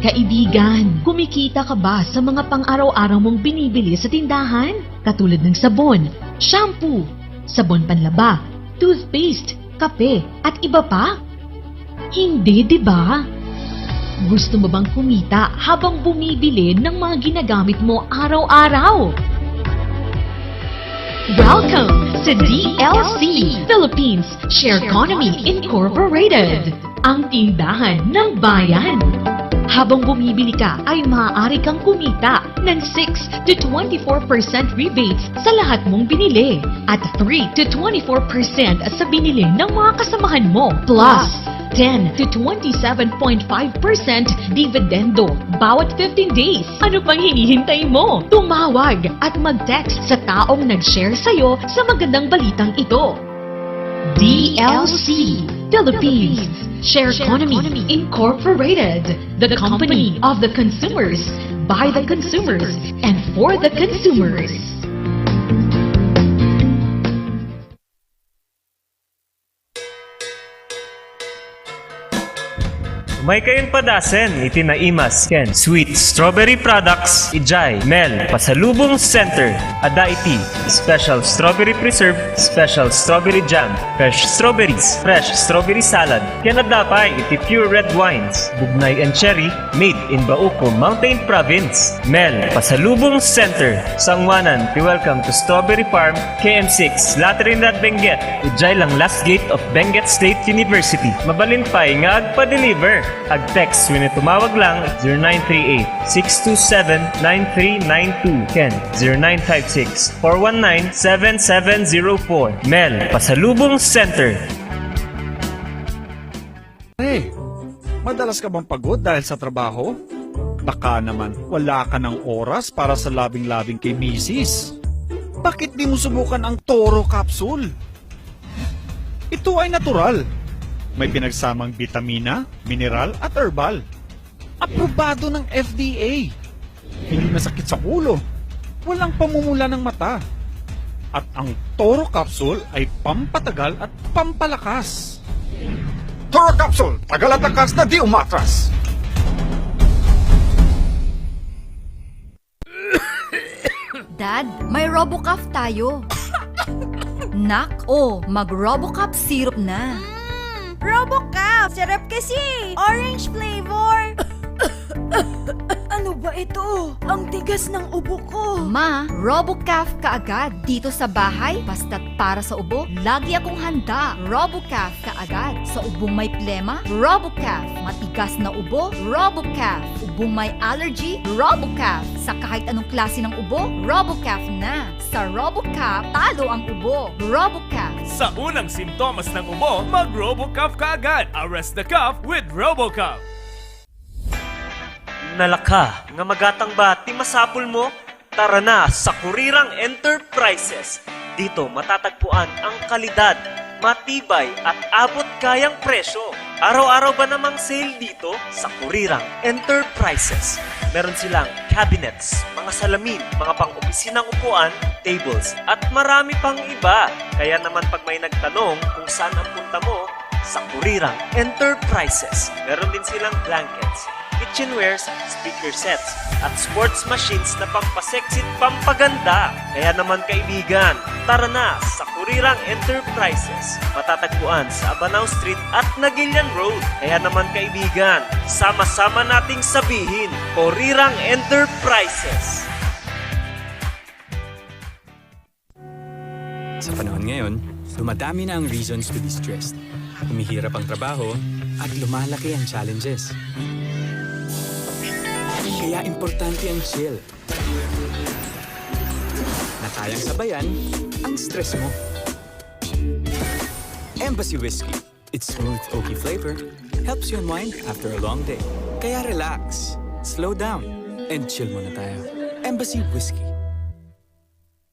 Kaibigan, kumikita ka ba sa mga pang-araw-araw mong binibili sa tindahan? Katulad ng sabon, shampoo, sabon panlaba, toothpaste, kape, at iba pa? Hindi, di ba? Gusto mo bang kumita habang bumibili ng mga ginagamit mo araw-araw? Welcome to DLC Philippines Share Economy Incorporated, ang tindahan ng bayan. Habang bumibili ka ay maaari kang kumita ng 6 to 24% rebates sa lahat mong binili at 3 to 24% sa binili ng mga kasamahan mo, plus 10 to 27.5% dividendo bawat 15 days. Ano pang hinihintay mo? Tumawag at mag-text sa taong nag-share sa'yo sa magandang balitang ito. DLC Philippines Share Economy Incorporated, the company of the consumers, by the consumers, and for the consumers. May kayong padasen, itinaimas, Ken, Sweet Strawberry Products, Ijay, Mel, Pasalubong Center, Adaiti, Special Strawberry Preserve, Special Strawberry Jam, Fresh Strawberries, Fresh Strawberry Salad, Kenadapay, iti Pure Red Wines, Bugnay and Cherry, made in Bauco, Mountain Province, Mel, Pasalubong Center, Sangwanan, welcome to Strawberry Farm, KM6, Latrinidad, Benguet, Ijay lang last gate of Benguet State University, mabalinpay nga agpa-deliver. Ag-text when tumawag lang 0938-627-9392. Ken 0956-419-7704. Mel, Pasalubong Center. Hey, madalas ka bang pagod dahil sa trabaho? Baka naman wala ka ng oras para sa labing-labing kay misis. Bakit di mo subukan ang Toro Capsule? Ito ay natural. May pinagsamang bitamina, mineral at herbal. Aprobado ng FDA. Hindi masakit sa ulo. Walang pamumula ng mata. At ang Toro Capsule ay pampatagal at pampalakas. Toro Capsule, tagal at lakas na di umatras. Dad, may RoboCuff tayo. Nak, mag-RoboCuff syrup na. RoboCuff! Sarap kasi! Orange flavor! Ano ba ito? Ang tigas ng ubo ko! Ma, RoboCuff kaagad. Dito sa bahay, basta't para sa ubo, lagi akong handa. RoboCuff kaagad. Sa ubong may plema, RoboCuff. Matigas na ubo, RoboCuff. Ubong may allergy, RoboCuff. Sa kahit anong klase ng ubo, RoboCuff na. Sa RoboCuff, talo ang ubo. RoboCuff. Sa unang simptomas ng ubo, mag-RoboCuff ka agad. Arrest the cough with RoboCuff. Nalaka, nga magatang ba, ti masapul mo? Tara na sa Kurirang Enterprises. Dito matatagpuan ang kalidad, matibay at abot kayang presyo. Araw-araw ba namang sale dito sa Kurirang Enterprises? Meron silang cabinets, mga salamin, mga pang-opisinang upuan, tables, at marami pang iba. Kaya naman pag may nagtanong kung saan ang punta mo, sa Kurirang Enterprises. Meron din silang blankets, kitchenwares, speaker sets, at sports machines na pampasexy at pampaganda. Kaya naman kaibigan, tara na sa Kurirang Enterprises. Matatagpuan sa Abanao Street at Nagilian Road. Kaya naman kaibigan, sama-sama nating sabihin, Kurirang Enterprises. Sa panahon ngayon, dumadami na ang reasons to be stressed. Humihirap ang trabaho at lumalaki ang challenges. Kaya importante ang chill. Na kayang sabayan ang stress mo. Embassy Whiskey. Its smooth, oaky flavor helps you unwind after a long day. Kaya relax, slow down, and chill muna tayo. Embassy Whiskey.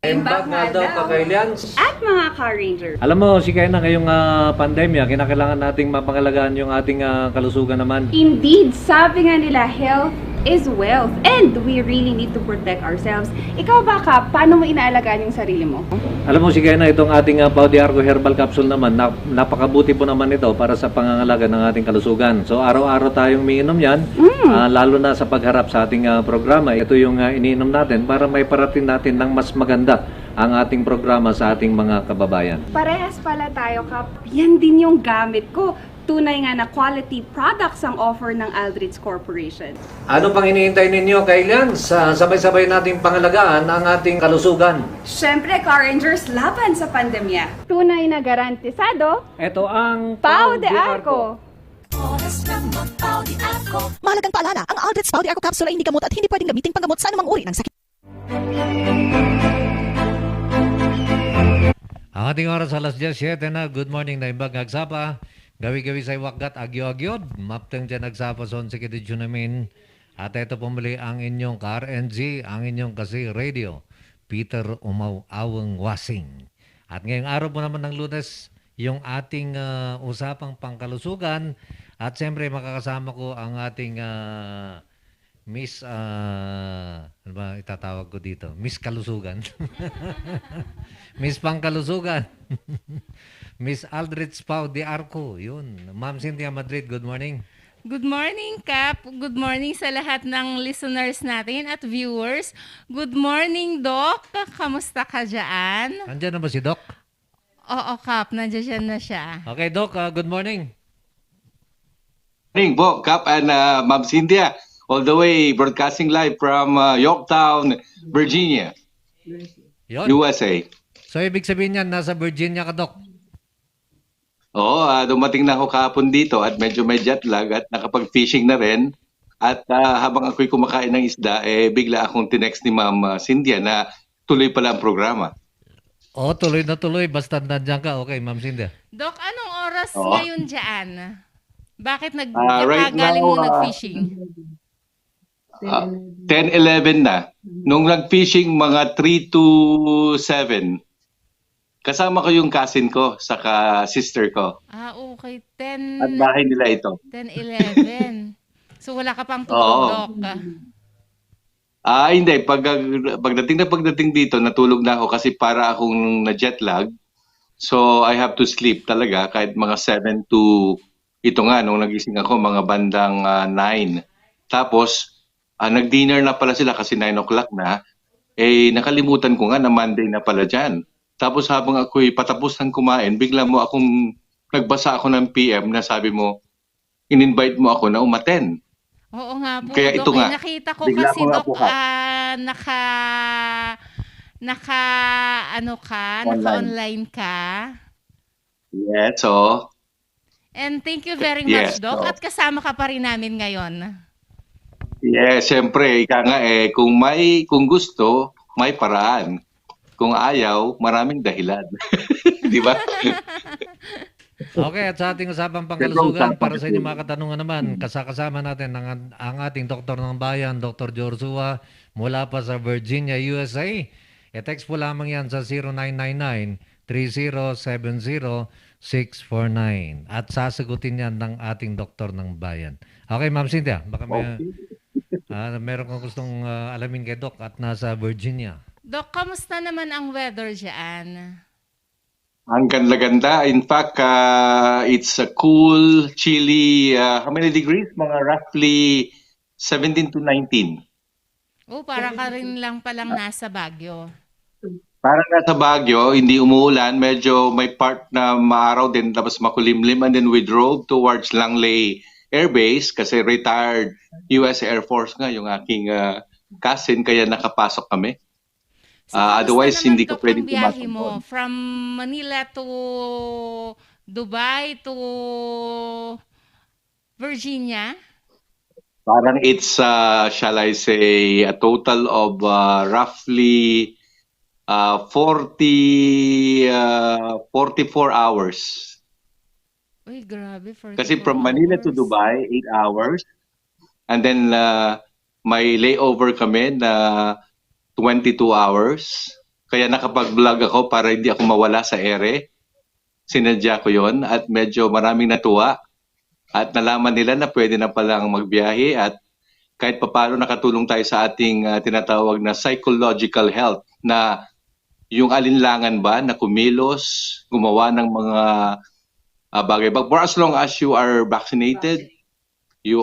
Imbag nga daw kakailians. At mga Car Ranger. Alam mo, si Kaya na ngayong pandemya, kinakailangan nating mapangalagaan yung ating kalusugan naman. Indeed, sabi nga nila, health is wealth and we really need to protect ourselves. Ikaw ba, Kap, paano mo inaalagaan yung sarili mo? Alam mo si Kena, itong ating Pau de Arco Herbal Capsule naman, napakabuti po naman ito para sa pangangalaga ng ating kalusugan. So araw-araw tayong umiinom yan, lalo na sa pagharap sa ating programa. Ito yung iniinom natin para may parating natin ng mas maganda ang ating programa sa ating mga kababayan. Parehas pala tayo, Kap. Yan din yung gamit ko. Tunay nga na quality products ang offer ng Aldrich Corporation. Ano pang iniintay ninyo, kailan? Sabay-sabay nating pangalagaan ang ating kalusugan. Siyempre, Car Rangers, laban sa pandemya. Tunay na garantisado, Ito ang Pau de Arco. Mahalagang paalala, ang Aldrich Pau de Arco Capsule ay hindi gamot at hindi pwedeng gamitin panggamot sa anumang uri ng sakit. Ang ating oras alas 10:07 na. Good morning na imbag agsapa. Gawi-gawi sa iwagat agyo-agyod. Mapteng dyan agsapa son si Kididyo namin. At ito pumuli ang inyong ka-RNG, ang inyong kasi radio. Peter Umaw-Awang Wasing. At ngayong araw po naman ng Lunes, yung ating usapang pangkalusugan. At siyempre makakasama ko ang ating Miss, ano ba itatawag ko dito? Miss Kalusugan. Miss Pangkalusugan. Miss Aldrich Pau de Arco. Yun. Ma'am Cynthia Madrid, good morning. Good morning, Kap. Good morning sa lahat ng listeners natin at viewers. Good morning, Doc. Kamusta ka dyan? Andiyan na ba si Doc? Oo, Kap. Nandiyan na siya. Okay, Doc. Good morning. Morning po, Kap and Ma'am Cynthia. All the way broadcasting live from Yorktown, Virginia, Yun. USA. So, ibig sabihin yan, nasa Virginia ka, Doc? Oo, dumating na ako kahapon dito at medyo may jet lag at nakapag-fishing na rin. At habang ako'y kumakain ng isda, bigla akong tinext ni Ma'am Cynthia na tuloy pala ang programa. Oo, tuloy na tuloy. Basta nandiyan ka. Okay, Ma'am Cynthia. Doc, anong oras Oo. ngayon dyan? Bakit Right galing now, mo nag-fishing? 10-11 na. Nung nag-fishing, mga 3 to 7. Kasama ko yung cousin ko, saka sister ko. Ah, okay. 10, At bahay nila ito. 11. So wala ka pang tulog, Oo. Doc. Hindi. Pagdating dito, natulog na ako kasi para akong na-jet lag. So, I have to sleep talaga kahit mga 7 to, ito nga, nung nagising ako, mga bandang 9. Tapos, nag-dinner na pala sila kasi 9 o'clock na. Nakalimutan ko nga na Monday na pala dyan. Tapos habang ako'y patapos ng kumain, bigla mo akong, nagbasa ako ng PM na sabi mo, in-invite mo ako na umaten. Oo nga po, Kaya Doc. ito nga, Nakita ko bigla kasi, ko nga Doc, po, naka-online ka. Yes, so, And thank you very Yes, much, Doc. oo. At kasama ka pa rin namin ngayon. siyempre, ika nga kung gusto, may paraan. Kung ayaw, maraming dahilan. Di ba? Okay, at sa ating usapang pangkalusugan, para sa inyong mga katanungan naman, kasama natin ang ating doktor ng bayan, Dr. Jorsua, mula pa sa Virginia, USA. E-text po lamang yan sa 0999-3070-649. At sasagutin yan ng ating doktor ng bayan. Okay, Ma'am Cynthia, baka meron kang gustong alamin kay Doc at nasa Virginia. Doc, kamusta naman ang weather dyan? Ang ganda-ganda. In fact, it's a cool, chilly, how many degrees? Mga roughly 17 to 19. Oh, para ka rin lang palang nasa Baguio. Parang nasa Baguio, hindi umuulan. Medyo may part na maaraw din, tapos makulimlim. And then we drove towards Langley Air Base kasi retired US Air Force nga yung aking cousin, kaya nakapasok kami. So, Otherwise, kamusta hindi naman, ka Doc, pwedeng ang biyahe pumasok mo? doon. From Manila to Dubai to Virginia? Parang it's, shall I say, a total of roughly 44 hours. Uy, grabe. 44 Kasi from Manila to hours. Dubai, 8 hours. And then may layover kami na 22 hours. Kaya nakapag-vlog ako para hindi ako mawala sa ere. Sinadya ko yon at medyo maraming natuwa. At nalaman nila na pwede na palang magbiyahe at kahit papaano nakatulong tayo sa ating tinatawag na psychological health, na yung alinlangan ba na kumilos, gumawa ng mga bagay. But for as long as you are vaccinated, you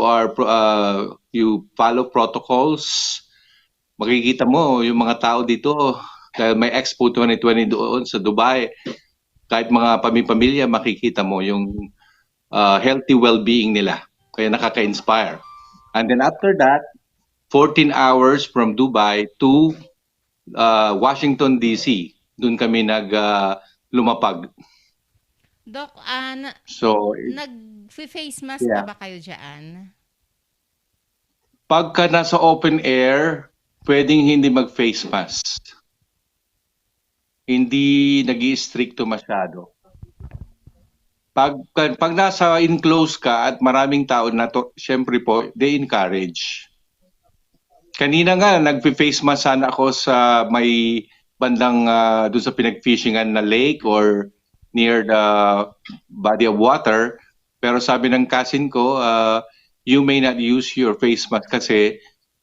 follow protocols, makikita mo yung mga tao dito, dahil may Expo 2020 doon sa Dubai, kahit mga pamilya, makikita mo yung healthy well-being nila. Kaya nakaka-inspire. And then after that, 14 hours from Dubai to Washington, D.C. Doon kami lumapag. Doc, So, nag-face mask Yeah. pa ba kayo dyan? pagka nasa open air, pwedeng hindi mag-face mask. Hindi nag-i-stricto masyado. Pag nasa enclosed ka at maraming tao na to, syempre po, they encourage. Kanina nga, nag-face mask sana ako sa may bandang doon sa pinag-fishingan na lake or near the body of water. Pero sabi ng cousin ko, you may not use your face mask kasi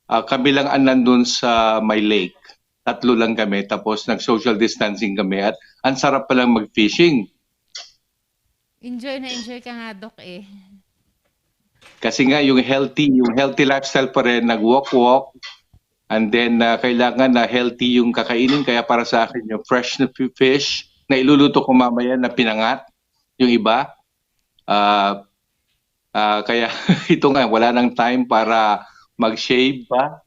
kami lang ang nandun sa may lake. 3 lang kami, tapos nag-social distancing kami at ang sarap palang mag-fishing. Enjoy na enjoy ka nga, Doc eh. Kasi nga yung healthy lifestyle pa rin, nag-walk, and then kailangan na healthy yung kakainin. Kaya para sa akin yung fresh na fish na iluluto ko mamaya na pinangat, yung iba. Kaya ito nga, wala nang time para mag-shave pa.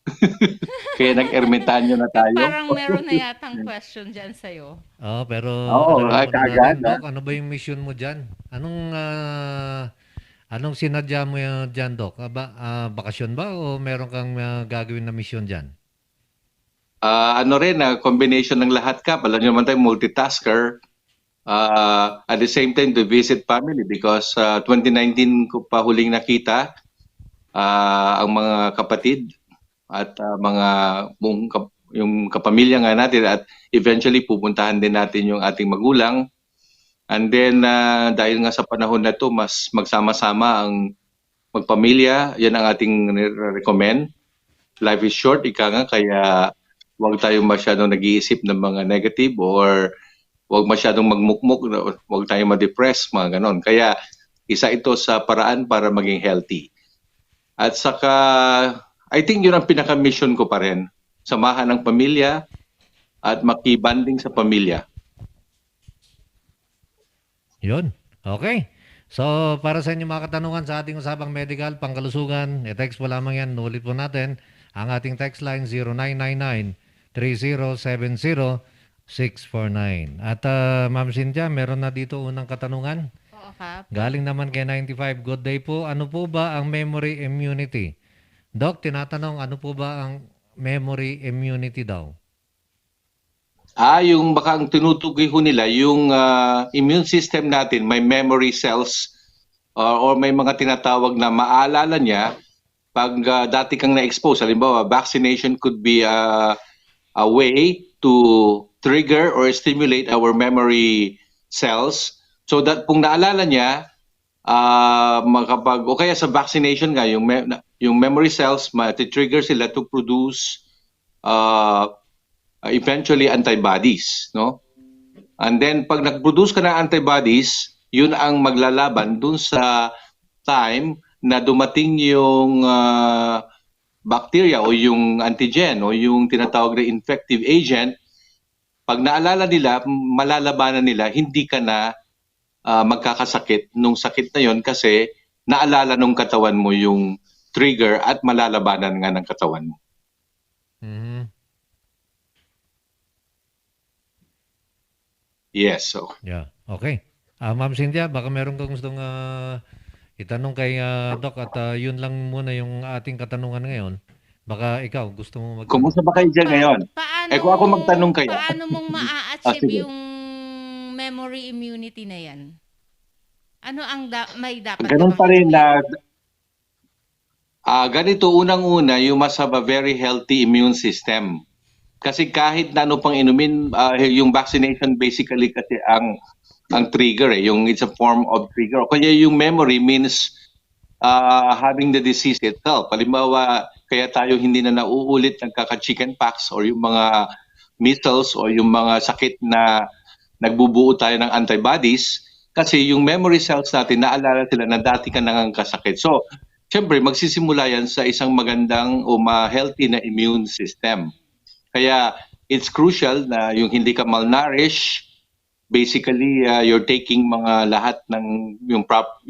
Kaya nag-ermitanyo na tayo. Parang meron na yatang question dyan sa'yo. Pero Oo, alam mo kaagad, natin, Doc, ano ba yung mission mo dyan? Anong sinadya mo dyan, Doc? Bakasyon ba o meron kang gagawin na mission dyan? Ano rin, combination ng lahat ka. Alam nyo naman tayo, multitasker. At the same time, to visit family because 2019 ko pa huling nakita ang mga kapatid at yung kapamilya nga natin at eventually pupuntahan din natin yung ating magulang. And then dahil nga sa panahon na to mas magsama-sama ang magpamilya, yan ang ating recommend. Life is short, ika nga, kaya huwag tayong masyadong nag-iisip ng mga negative or huwag masyadong magmukmuk, huwag tayong ma-depress, mga ganon. Kaya isa ito sa paraan para maging healthy. At saka, I think yun ang pinaka-mission ko pa rin. Samahan ng pamilya at makibanding sa pamilya. Yun. Okay. So, para sa inyo mga katanungan sa ating usapang medical, pangkalusugan, i-text po lamang yan. Nulit po natin ang ating text line 0999-3070-649. At Ma'am Cynthia, meron na dito unang katanungan. Oo, Kap. Galing naman kay 95. Good day po. Ano po ba ang memory immunity? Doc, tinatanong, ano po ba ang memory immunity daw? Yung baka ang tinutukoy ho nila, yung immune system natin, may memory cells or may mga tinatawag na maalala niya pag dati kang na-expose. Halimbawa, vaccination could be a way to trigger or stimulate our memory cells so that kung naalala niya, o kaya sa vaccination nga, yung memory cells, mati-trigger sila to produce eventually antibodies, no? And then pag nag-produce ka ng antibodies, yun ang maglalaban dun sa time na dumating yung bacteria o yung antigen o yung tinatawag na infective agent. Pag naalala nila, malalabanan nila, hindi ka na magkakasakit nung sakit na yon kasi naalala nung katawan mo yung trigger at malalabanan nga ng katawan mo. Mhm. Yes, so. Yeah. Okay. Ma'am Cynthia, baka meron kang gustong itanong kay Doc at yun lang muna yung ating katanungan ngayon. Baka ikaw gusto mo Kumusta ba kayo dyan ngayon? Kung ako magtanong kayo. Paano mong ma-achieve sige. yung memory immunity na yan? Ano ang may dapat Ganun pa rin na ganito, unang-una, you must have a very healthy immune system. Kasi kahit na ano pang inumin, yung vaccination basically kasi ang trigger, yung it's a form of trigger. Kaya yung memory means having the disease itself. Halimbawa, kaya tayo hindi na nauulit nagkaka-chicken pox or yung mga measles o yung mga sakit na nagbubuo tayo ng antibodies kasi yung memory cells natin, naalala sila na dati ka nangangkasakit. So, syempre, magsisimula yan sa isang magandang o ma-healthy na immune system. Kaya, it's crucial na yung hindi ka malnourished, basically, you're taking mga lahat ng yung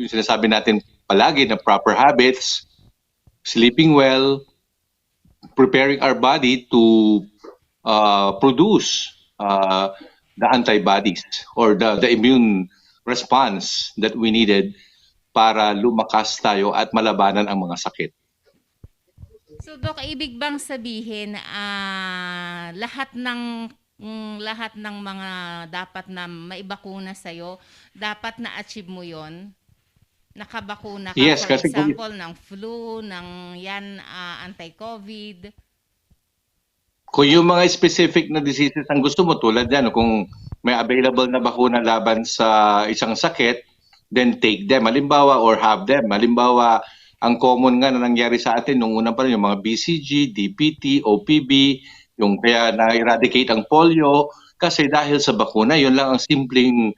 sinasabi natin palagi na proper habits, sleeping well, preparing our body to produce the antibodies or the immune response that we needed para lumakas tayo at malabanan ang mga sakit. So, Doc, ibig bang sabihin lahat ng mga dapat na maibakuna sa'yo, dapat na-achieve mo yon? Nakabakuna ka, Yes, for kasi example, ng flu, ng anti-COVID. Kung yung mga specific na diseases ang gusto mo, tulad yan, kung may available na bakuna laban sa isang sakit, then take them. Halimbawa, or have them. Halimbawa, ang common nga na nangyari sa atin nung una pa rin, yung mga BCG, DPT, OPB, yung kaya na-eradicate ang polio, kasi dahil sa bakuna, yun lang ang simpleng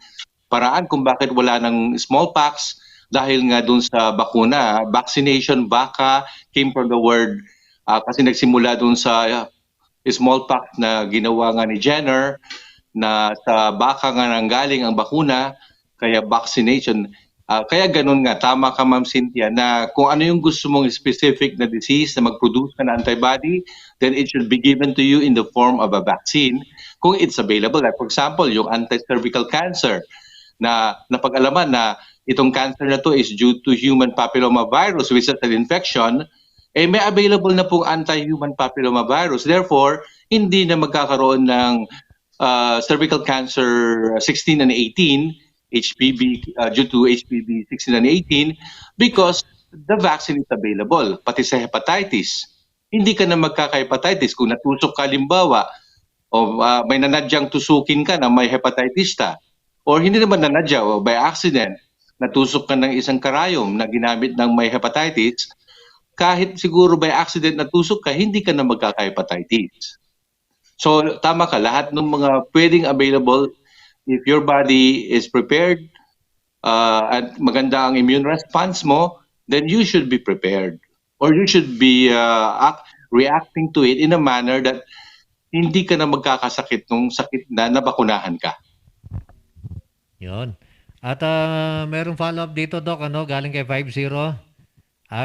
paraan kung bakit wala ng smallpox, dahil nga dun sa bakuna. Vaccination, baka, came from the word, kasi nagsimula dun sa smallpox na ginawa nga ni Jenner, na sa baka nga nanggaling ang bakuna, kaya vaccination. Kaya ganun nga, tama ka Ma'am Cynthia, na kung ano yung gusto mong specific na disease na mag-produce ka ng antibody, then it should be given to you in the form of a vaccine kung it's available. Like for example, yung anti-cervical cancer, na napag-alaman na itong cancer na to is due to human papillomavirus, which is an infection, may available na pong anti-human papillomavirus. Therefore, hindi na magkakaroon ng cervical cancer 16 and 18, HPV, due to HPV 16 and 18, because the vaccine is available. Pati sa hepatitis, hindi ka na magkaka-hepatitis. Kung natusok ka limbawa, o may nanadyang tusukin ka na may hepatitis ta, or hindi naman nanadya, o by accident, natusok ka ng isang karayom na ginamit ng may hepatitis, kahit siguro by accident natusok ka, hindi ka na magkaka-hepatitis. So tama ka, lahat ng mga pwedeng available, if your body is prepared at maganda ang immune response mo, then you should be prepared. Or you should be reacting to it in a manner that hindi ka na magkakasakit ng sakit na nabakunahan ka. Yun. At merong follow-up dito, Doc, galing kay 50.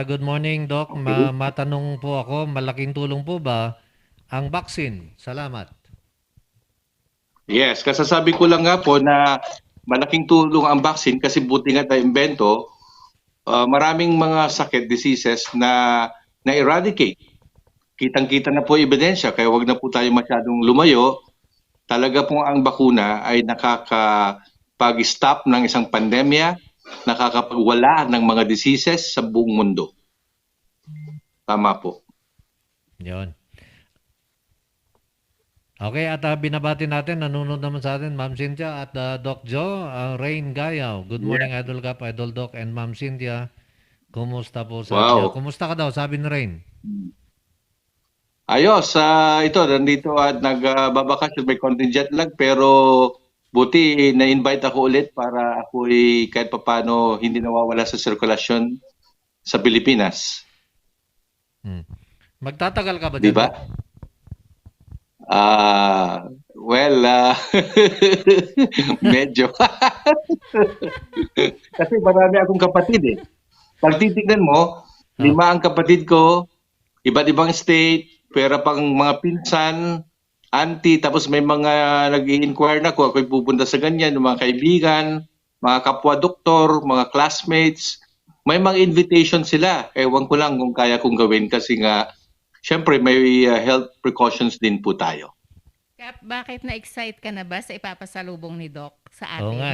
Good morning, Doc. Matanong po ako, malaking tulong po ba ang vaccine? Salamat. Yes, kasasabi ko lang nga po na malaking tulong ang vaccine kasi buti nga tayo imbento, maraming mga sakit, diseases na na-eradicate. Kitang-kita na po ebidensya, kaya wag na po tayo masyadong lumayo. Talaga po ang bakuna ay nakakapag-stop ng isang pandemya, nakakapagwala ng mga diseases sa buong mundo. Tama po. Yun. Okay, at binabati natin, nanonood naman sa atin, Ma'am Cynthia at Doc Joe, Rain Gayaw. Good morning, Idol Cap, Idol Doc, and Ma'am Cynthia. Kumusta po sa inyo? Kumusta ka daw, sabi ni Rain? Ayos, ito, nandito at nagbabakasyon, may konting jet lag, pero buti na-invite ako ulit para ako'y kahit papano hindi nawawala sa sirkulasyon sa Pilipinas. Magtatagal ka ba dyan? Diba? Medyo. Kasi marami akong kapatid eh. Pag titignan mo, 5 ang kapatid ko, iba't ibang state, pero pang mga pinsan, auntie, tapos may mga nag-i-inquire na kung ako'y pupunta sa ganyan, mga kaibigan, mga kapwa-doktor, mga classmates, may mga invitation sila. Ewan ko lang kung kaya kong gawin kasi nga, syempre may health precautions din po tayo. Kap, bakit na-excite ka na ba sa ipapasalubong ni Doc sa atin? Oo nga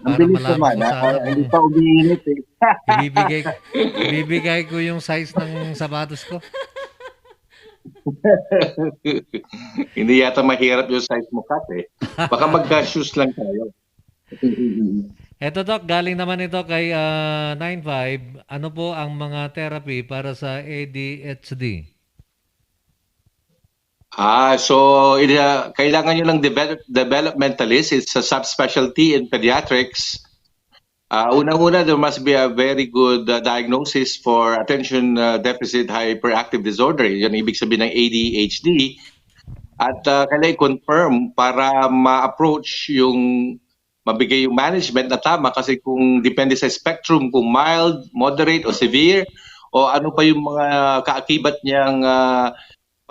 para malaman ko sana hindi pa umiinit eh. ibibigay ko yung size ng sapatos ko. Hindi yata mahirap yung size mo, Kat eh. Baka magka-shoes lang tayo. Eto Doc, galing naman ito kay 95. Ano po ang mga therapy para sa ADHD? Kailangan nyo ng developmentalist. It's a subspecialty in pediatrics. Unang-una, there must be a very good diagnosis for attention deficit hyperactive disorder. Yan ibig sabihin ng ADHD. At kailangan i-confirm para ma-approach mabigay yung management na tama kasi kung depende sa spectrum, kung mild, moderate, o severe, o ano pa yung mga kaakibat niyang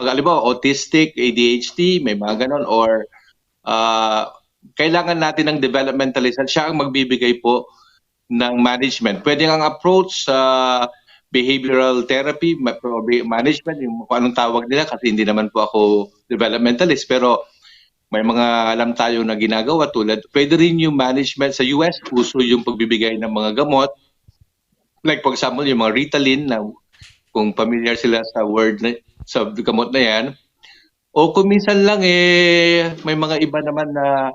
halimbawa, autistic, ADHD, may mga ganon, or kailangan natin ng developmentalist at siya ang magbibigay po ng management. Pwede ang approach sa behavioral therapy, management, yung kung anong tawag nila kasi hindi naman po ako developmentalist, pero may mga alam tayo na ginagawa tulad. Pwede rin yung management sa US, uso yung pagbibigay ng mga gamot. Like for example, yung mga Ritalin na kung familiar sila sa word sa gamot na yan. O kung minsan lang may mga iba naman na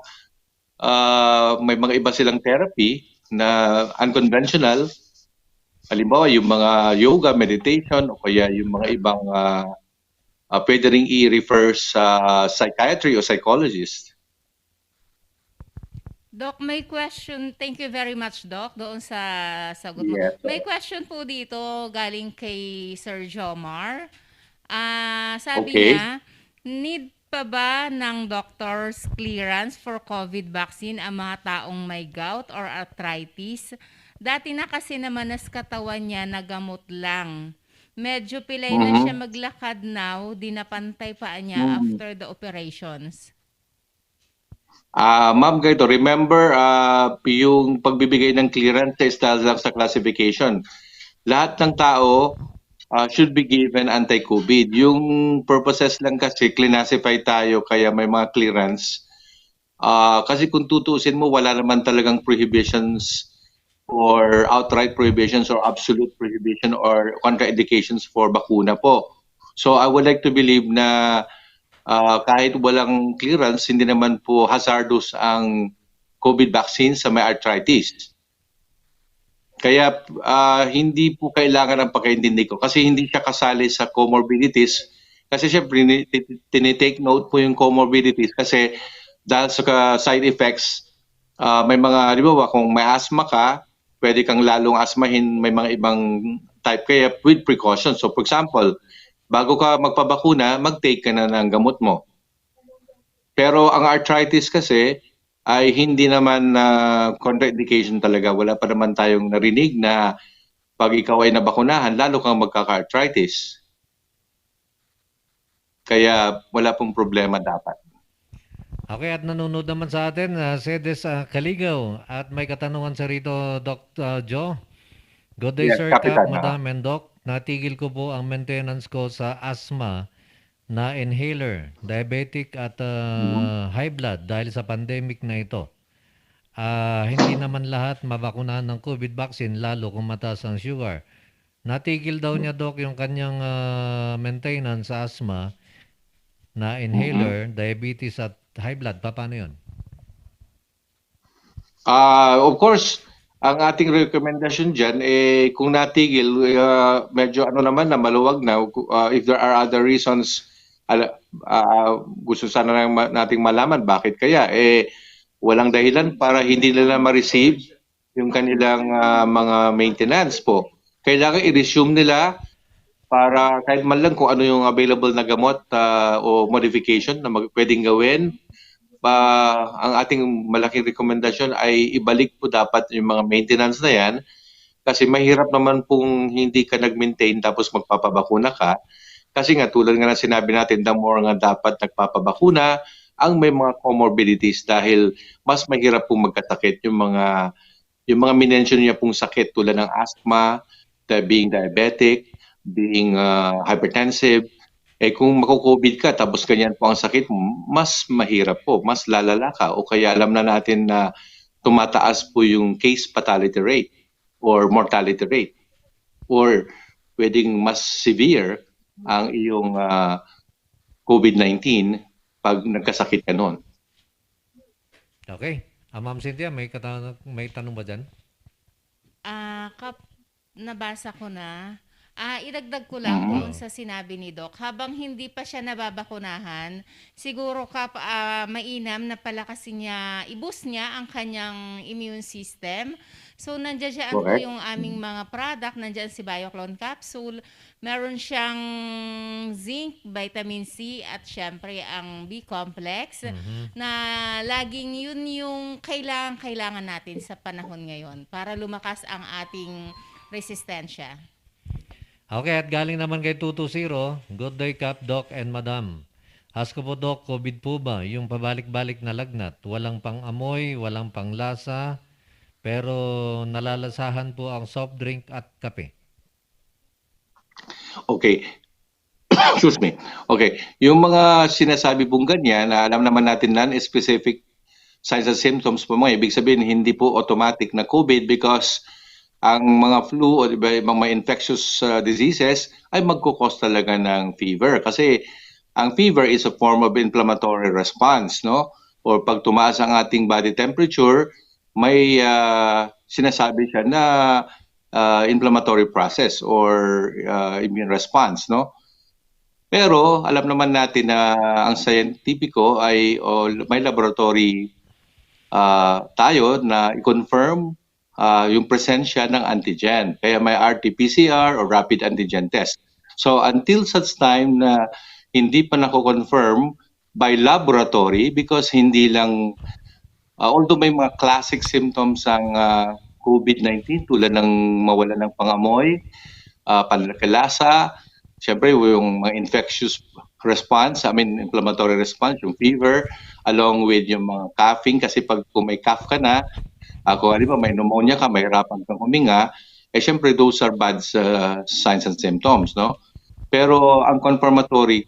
may mga iba silang therapy na unconventional. Halimbawa, yung mga yoga, meditation, o kaya yung mga ibang pwede rin i-refer sa psychiatry o psychologist. Doc, may question. Thank you very much, Doc, doon sa sagot mo. Yes. May question po dito galing kay Sir Jomar. Sabi Okay. niya, need pa ba ng doctor's clearance for COVID vaccine ang mga taong may gout or arthritis? Dati na kasi naman nas katawan niya nagamot lang. Medyo pilay na siya maglakad now, di napantay pa niya after the operations. Ma'am, ganito, remember yung pagbibigay ng clearance is dahil lang sa classification. Lahat ng tao should be given anti-COVID. Yung purposes lang kasi, classify tayo kaya may mga clearance. Kasi kung tutuusin mo, wala naman talagang prohibitions or outright prohibitions or absolute prohibition or contraindications for bakuna po. So I would like to believe na kahit walang clearance, hindi naman po hazardous ang COVID vaccine sa may arthritis. Kaya hindi po kailangan ng pagkaintindi ko kasi hindi siya kasali sa comorbidities. Kasi syempre, tinitake note po yung comorbidities kasi dahil sa side effects, may mga, di ba, kung may asthma ka, pwede kang lalong asthmahin, may mga ibang type kaya with precaution. So for example, bago ka magpabakuna, mag-take ka na ng gamot mo. Pero ang arthritis kasi ay hindi naman contraindication talaga. Wala pa naman tayong narinig na pag ikaw ay nabakunahan, lalo kang magkaka-arthritis. Kaya wala pong problema dapat. Okay, at nanonood naman sa atin, Sedes Kaligaw. At may katanungan sa rito, Dr. Joe. Good day, Yes, Sir Kapitan. Cap, Madam and Doc. Natigil ko po ang maintenance ko sa asthma na inhaler, diabetic at high blood dahil sa pandemic na ito. Hindi naman lahat mabakunahan ng COVID vaccine, lalo kung mataas ang sugar. Natigil daw niya, Doc, yung kanyang maintenance sa asthma na inhaler, diabetes at high blood. Paano yun? Of course, ang ating recommendation dyan, kung natigil, medyo naman na maluwag na. If there are other reasons, gusto sana nating malaman bakit kaya. Walang dahilan para hindi nila ma-receive yung kanilang mga maintenance po. Kailangan i-resume nila para kahit man lang kung ano yung available na gamot o modification na pwedeng gawin. Ang ating malaking rekomendasyon ay ibalik po dapat yung mga maintenance na yan kasi mahirap naman pong hindi ka nag-maintain tapos magpapabakuna ka. Kasi nga tulad nga na sinabi natin, the more nga dapat nagpapabakuna ang may mga comorbidities dahil mas mahirap pong magkasakit yung mga minention niya pong sakit tulad ng asthma, being diabetic, being hypertensive. Kung mako-COVID ka tapos ganyan po ang sakit mo, mas mahirap po, mas lalala ka o kaya alam na natin na tumataas po yung case fatality rate or mortality rate or pwedeng mas severe ang iyong COVID-19 pag nagkasakit ka noon. Okay. Ma'am Cynthia, may tanong ba dyan? Nabasa ko na. Idagdag ko lang doon sa sinabi ni Doc. Habang hindi pa siya nababakunahan, siguro mainam na palakasin niya, i-boost niya ang kanyang immune system. So, nandiyan po Correct. yung aming mga product. Nandiyan si Bioclone Capsule. Meron siyang zinc, vitamin C, at syempre ang B-complex na laging yun yung kailangan natin sa panahon ngayon para lumakas ang ating resistensya. Okay, at galing naman kay 220, good day Cap, Doc and Madam. Ask ko po Doc, COVID po ba? Yung pabalik-balik na lagnat, walang pang-amoy, walang pang-lasa, pero nalalasahan po ang soft drink at kape. Okay. Excuse me. Okay. Yung mga sinasabi pong ganyan, alam naman natin non-specific signs and symptoms po mga ibig sabihin hindi po automatic na COVID because ang mga flu o mga infectious diseases ay magkukos talaga ng fever kasi ang fever is a form of inflammatory response, no? Or pag tumaas ang ating body temperature, may sinasabi siya na inflammatory process or immune response, no? Pero alam naman natin na ang scientifico ay may laboratory tayo na i-confirm yung presensya ng antigen. Kaya may RT-PCR or rapid antigen test. So until such time na hindi pa nako-confirm by laboratory because hindi lang, although may mga classic symptoms ang COVID-19 tulad ng mawala ng pangamoy, panlasa, syempre yung mga infectious response, inflammatory response, yung fever, along with yung mga coughing kasi kung may cough ka na, kung may pneumonia ka, may hirapan kang huminga, syempre those are bad signs and symptoms, no? Pero ang confirmatory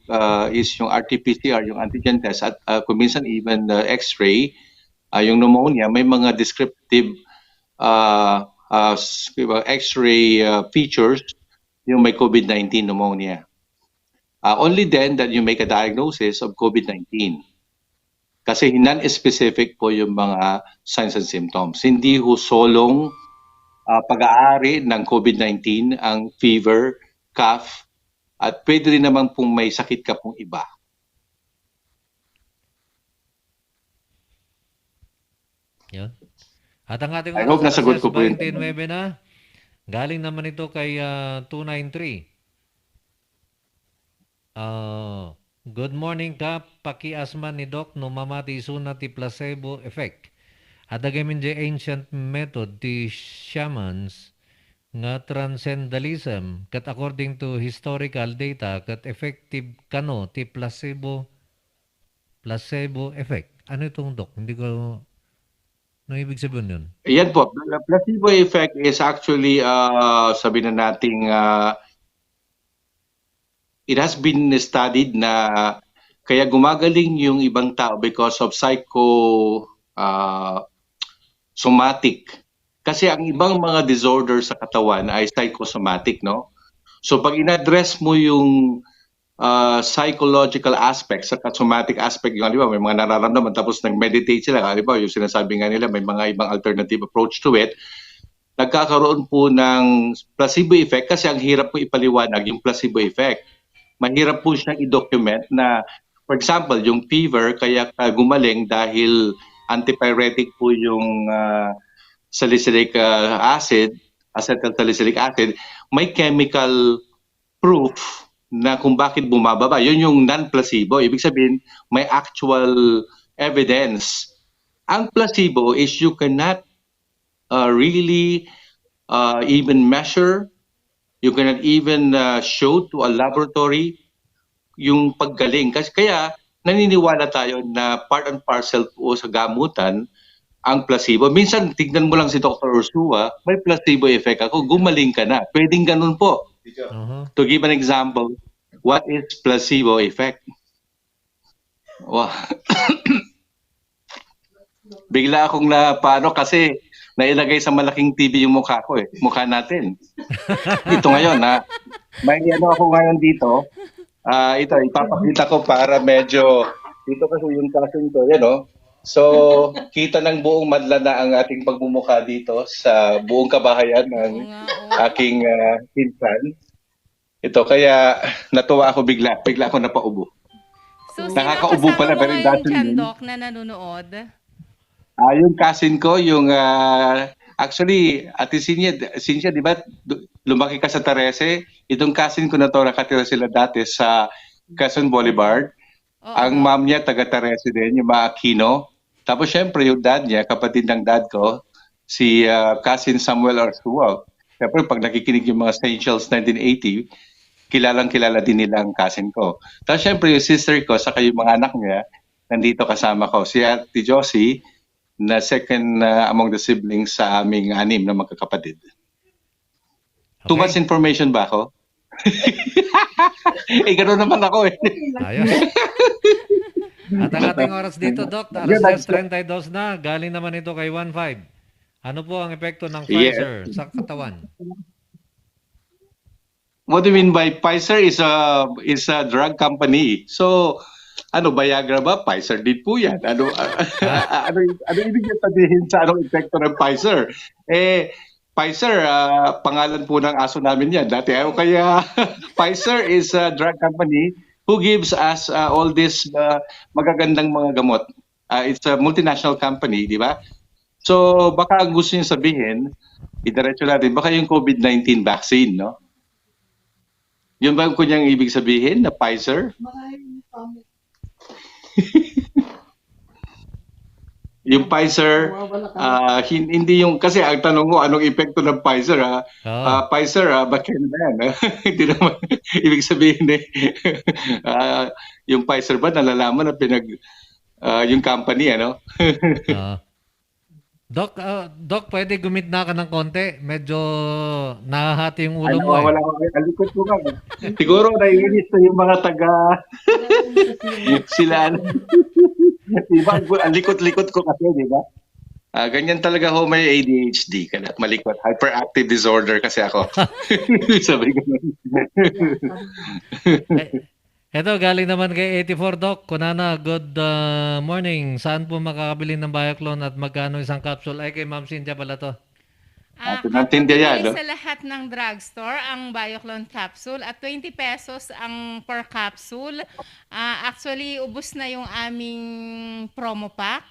is yung RT-PCR, yung antigen test, at kung minsan even X-ray, yung pneumonia, may mga descriptive X-ray features yung may COVID-19 pneumonia. Only then that you make a diagnosis of COVID-19. Kasi non-specific po yung mga signs and symptoms. Hindi ho solong pag-aari ng COVID-19 ang fever, cough, at pwede rin naman pong may sakit ka pong iba. Yan. At ang ating I hope nasagot ko po yun. 29 na. Galing naman ito kay 293. Good morning Kap, pakiasman ni Doc no mamati suna ti placebo effect. Adagamin di ancient method ti shamans nga transcendentalism kat according to historical data kat effective kano ti placebo effect. Ano itong Doc? Hindi ko ano ibig sabihin yun? Yan po. The placebo effect is actually sabi na nating it has been studied na kaya gumagaling yung ibang tao because of somatic. Kasi ang ibang mga disorder sa katawan ay psychosomatic, no? So pag in-address mo yung psychological aspect sa somatic aspect, yung di ba, may mga nararamdaman tapos nag-meditate sila, di ba, yung sinasabi nga nila may mga ibang alternative approach to it, nagkakaroon po ng placebo effect kasi ang hirap po ipaliwanag yung placebo effect. Mahirap po siyang i-document na, for example, yung fever kaya gumaling dahil antipyretic po yung salicylic acid, acetylsalicylic acid, may chemical proof na kung bakit bumababa. Yun yung non-placebo. Ibig sabihin, may actual evidence. Ang placebo is you cannot really even measure. You cannot even show to a laboratory yung paggaling. Kasi kaya naniniwala tayo na part and parcel po sa gamutan ang placebo. Minsan, tignan mo lang si Dr. Ursua, may placebo effect ako, gumaling ka na. Pwedeng ganun po. To give an example, what is placebo effect? Wow. Bigla akong paano kasi nailagay sa malaking TV yung mukha ko eh. Mukha natin. Ito ngayon may ako ngayon dito. Ito, ipapakita ko para medyo, dito kasi yung kaso nito, yan o. So, kita ng buong madla na ang ating pagmumukha dito sa buong kabahayan ng Oo nga, oo. aking pinsan. Ito, kaya natuwa ako bigla. Bigla ako napaubo. So, Nakakaubo sino pala, kasama mo pero it ngayon doesn't dyan, mean- Doc, na nanonood? Yung cousin ko, yung actually, Ate Cynthia, di ba, lumaki ka sa Tarese? Itong cousin ko na to, nakatira sila dati sa Quezon Boulevard. Oo, Ang Doc. mom niya, taga Tarese din, yung mga Aquino. Tapos syempre, yung dad niya, kapatid ng dad ko, si cousin Samuel Arsual. Syempre, pag nakikinig yung mga Essentials 1980, kilalang-kilala din nila ang cousin ko. Tapos syempre, yung sister ko, saka yung mga anak niya, nandito kasama ko. Si Ate Josie, na second among the siblings sa aming 6 na magkakapatid. Too Okay. much information ba ako? Gano'n naman ako eh. Ayos. At ang ating oras dito, Doc, alas 10:32 na. Galing naman ito kay 1.5. Ano po ang epekto ng Yes. Pfizer sa katawan? What do you mean by Pfizer is a drug company. So, Viagra ba? Pfizer din po yan. Ano ibig sabihin sa anong epekto ng Pfizer? Pfizer, pangalan po ng aso namin yan. Dati ayaw kaya Pfizer is a drug company who gives us all this magagandang mga gamot. It's a multinational company, di ba? So, baka ang gusto niyo sabihin, idiretso natin, baka yung COVID-19 vaccine, no? Yun ba yung kunyang ibig sabihin na Pfizer? Yung Pfizer, hindi yung, kasi ang tanong ko, anong epekto ng Pfizer? Pfizer, bakit na yan? Hindi naman, ibig sabihin yung Pfizer ba, nalalaman na yung company, ano? Doc, pwede gumit na ka ng konti. Medyo nahahati yung ulo mo. Wala ko, alikot ko nga. Siguro naiinis na yung mga taga, sila, diba, alikot-likot ko kasi, di ba? Ganyan talaga ho, may ADHD, malikot, hyperactive disorder kasi ako. Sabi ko. Ito, galing naman kay 84, Doc. Kunana, good morning. Saan po makakabili ng Bioclone at magkano isang capsule? Ay, kay Ma'am Cynthia pala to. Natindihan, no? Sa lahat ng drugstore ang Bioclone capsule at 20 pesos ang per capsule. Actually, ubos na yung aming promo pack.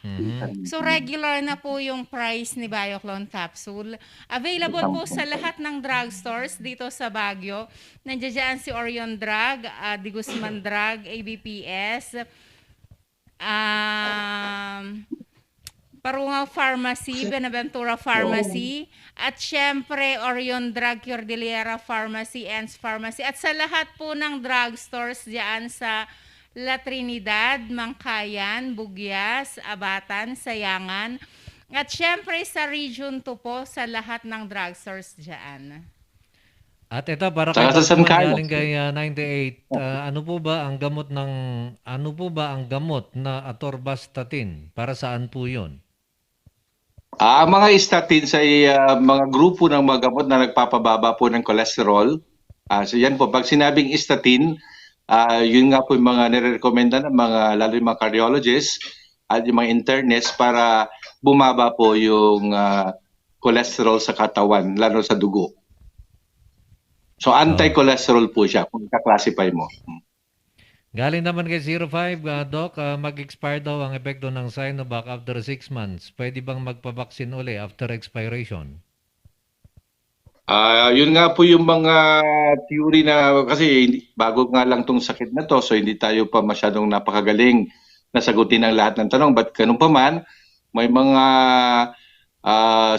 So, regular na po yung price ni Bioclone capsule. Available po sa lahat ng drugstores dito sa Baguio. Nandiyan dyan si Orion Drug, Di Guzman Drug, ABPS, Parungaw Pharmacy, Benaventura Pharmacy, at syempre Orion Drug, Cordillera Pharmacy, Ens Pharmacy, at sa lahat po ng drugstores diyan sa La Trinidad, Mangkayan, Bugyas, Abatan, Sayangan, at syempre sa Region 2 po sa lahat ng drugstores diyan. At ito, para Saka kay sa San Carlos. galing kay 98, ano po ba ang gamot na atorvastatin? Para saan po 'yon? Mga statins ay mga grupo ng mga gamot na nagpapababa po ng cholesterol. So yan po, pag sinabing statin, yun nga po yung mga nire-recommenda ng lalo yung mga cardiologists at yung mga internists para bumaba po yung cholesterol sa katawan, lalo sa dugo. So anti-cholesterol po siya kung ka-classify mo. Galing naman kay 05, Doc, mag-expire daw ang epekto ng Sinovac after 6 months. Pwede bang magpabaksin uli after expiration? Yun nga po yung mga theory na, kasi bago nga lang tong sakit na to, so hindi tayo pa masyadong napakagaling na sagutin ang lahat ng tanong. But ganun pa man, may mga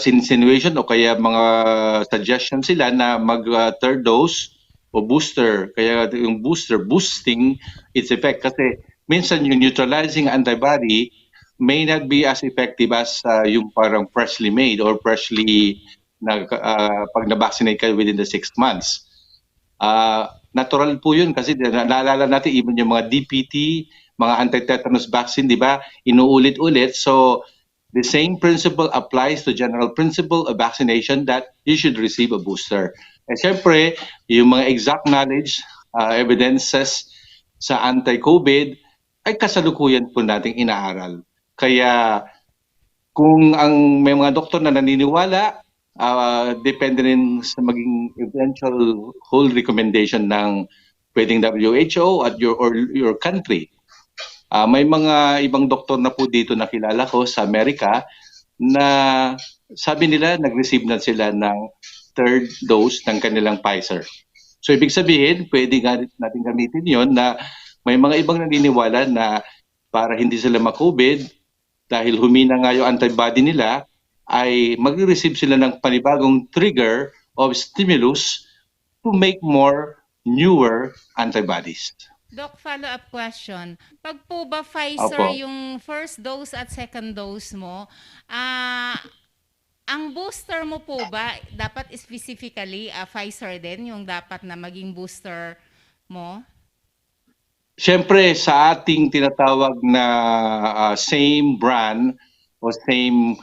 insinuation o kaya mga suggestion sila na mag-third dose o booster. Kaya yung boosting its effect. Kasi minsan yung neutralizing antibody may not be as effective as yung parang freshly made or freshly pag na-vaccinate ka within the 6 months. Natural po yun kasi naalala natin even yung mga DPT, mga anti-tetanus vaccine, di ba? Inuulit-ulit. So, the same principle applies to general principle of vaccination that you should receive a booster. And siyempre, yung mga exact knowledge, evidences sa anti-COVID ay kasalukuyan po nating inaaral. Kaya kung ang may mga doktor na naniniwala, depende rin sa maging eventual whole recommendation ng pwedeng WHO at your country. May mga ibang doktor na po dito na kilala ko sa Amerika na sabi nila nag-receive na sila ng third dose ng kanilang Pfizer. So ibig sabihin, pwede natin gamitin yon na may mga ibang naniniwala na para hindi sila ma-COVID, dahil humina nga yung antibody nila, ay magre-receive sila ng panibagong trigger of stimulus to make more newer antibodies. Doc, follow-up question. Pag po ba Pfizer Opo. yung first dose at second dose mo, ang booster mo po ba, dapat specifically Pfizer din yung dapat na maging booster mo? Siyempre, sa ating tinatawag na same brand o same,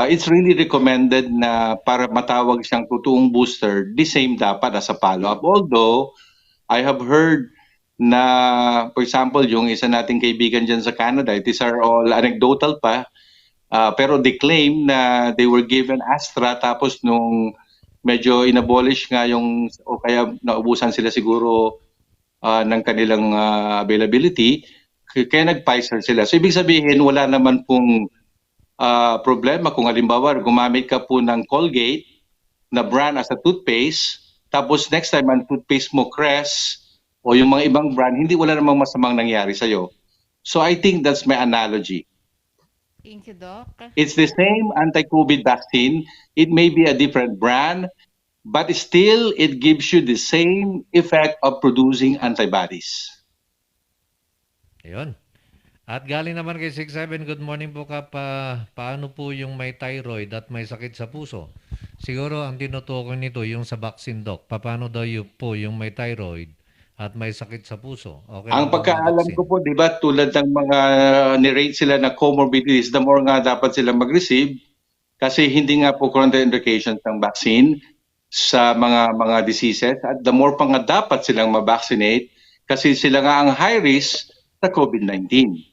it's really recommended na para matawag siyang totoong booster, the same dapat as a follow-up. Although, I have heard na, for example, yung isa nating kaibigan dyan sa Canada, these are all anecdotal pa, pero they claim na they were given Astra tapos nung medyo inabolish nga yung, o kaya naubusan sila siguro ng kanilang availability, kaya nag-Pfizer sila. So ibig sabihin, wala naman pong problema kung halimbawa gumamit ka po ng Colgate na brand as a toothpaste, tapos next time ang toothpaste mo Crest o yung mga ibang brand, hindi wala namang masamang nangyari sa'yo. So I think that's my analogy. Thank you, Doc. It's the same anti-COVID vaccine. It may be a different brand, but still it gives you the same effect of producing antibodies. Ayun. At galing naman kay 67, good morning po Kap. Paano po yung may thyroid at may sakit sa puso? Siguro ang tinutukoy nito yung sa vaccine, Doc. Paano daw po yung may thyroid at may sakit sa puso? Okay Ang lang ba pagkaalam vaccine? ko po, di ba, tulad ng mga nirate sila na comorbidities, the more nga dapat sila mag-receive kasi hindi nga po contraindications ng vaccine sa mga diseases at the more pa nga dapat silang ma-vaccinate kasi sila nga ang high risk sa COVID-19.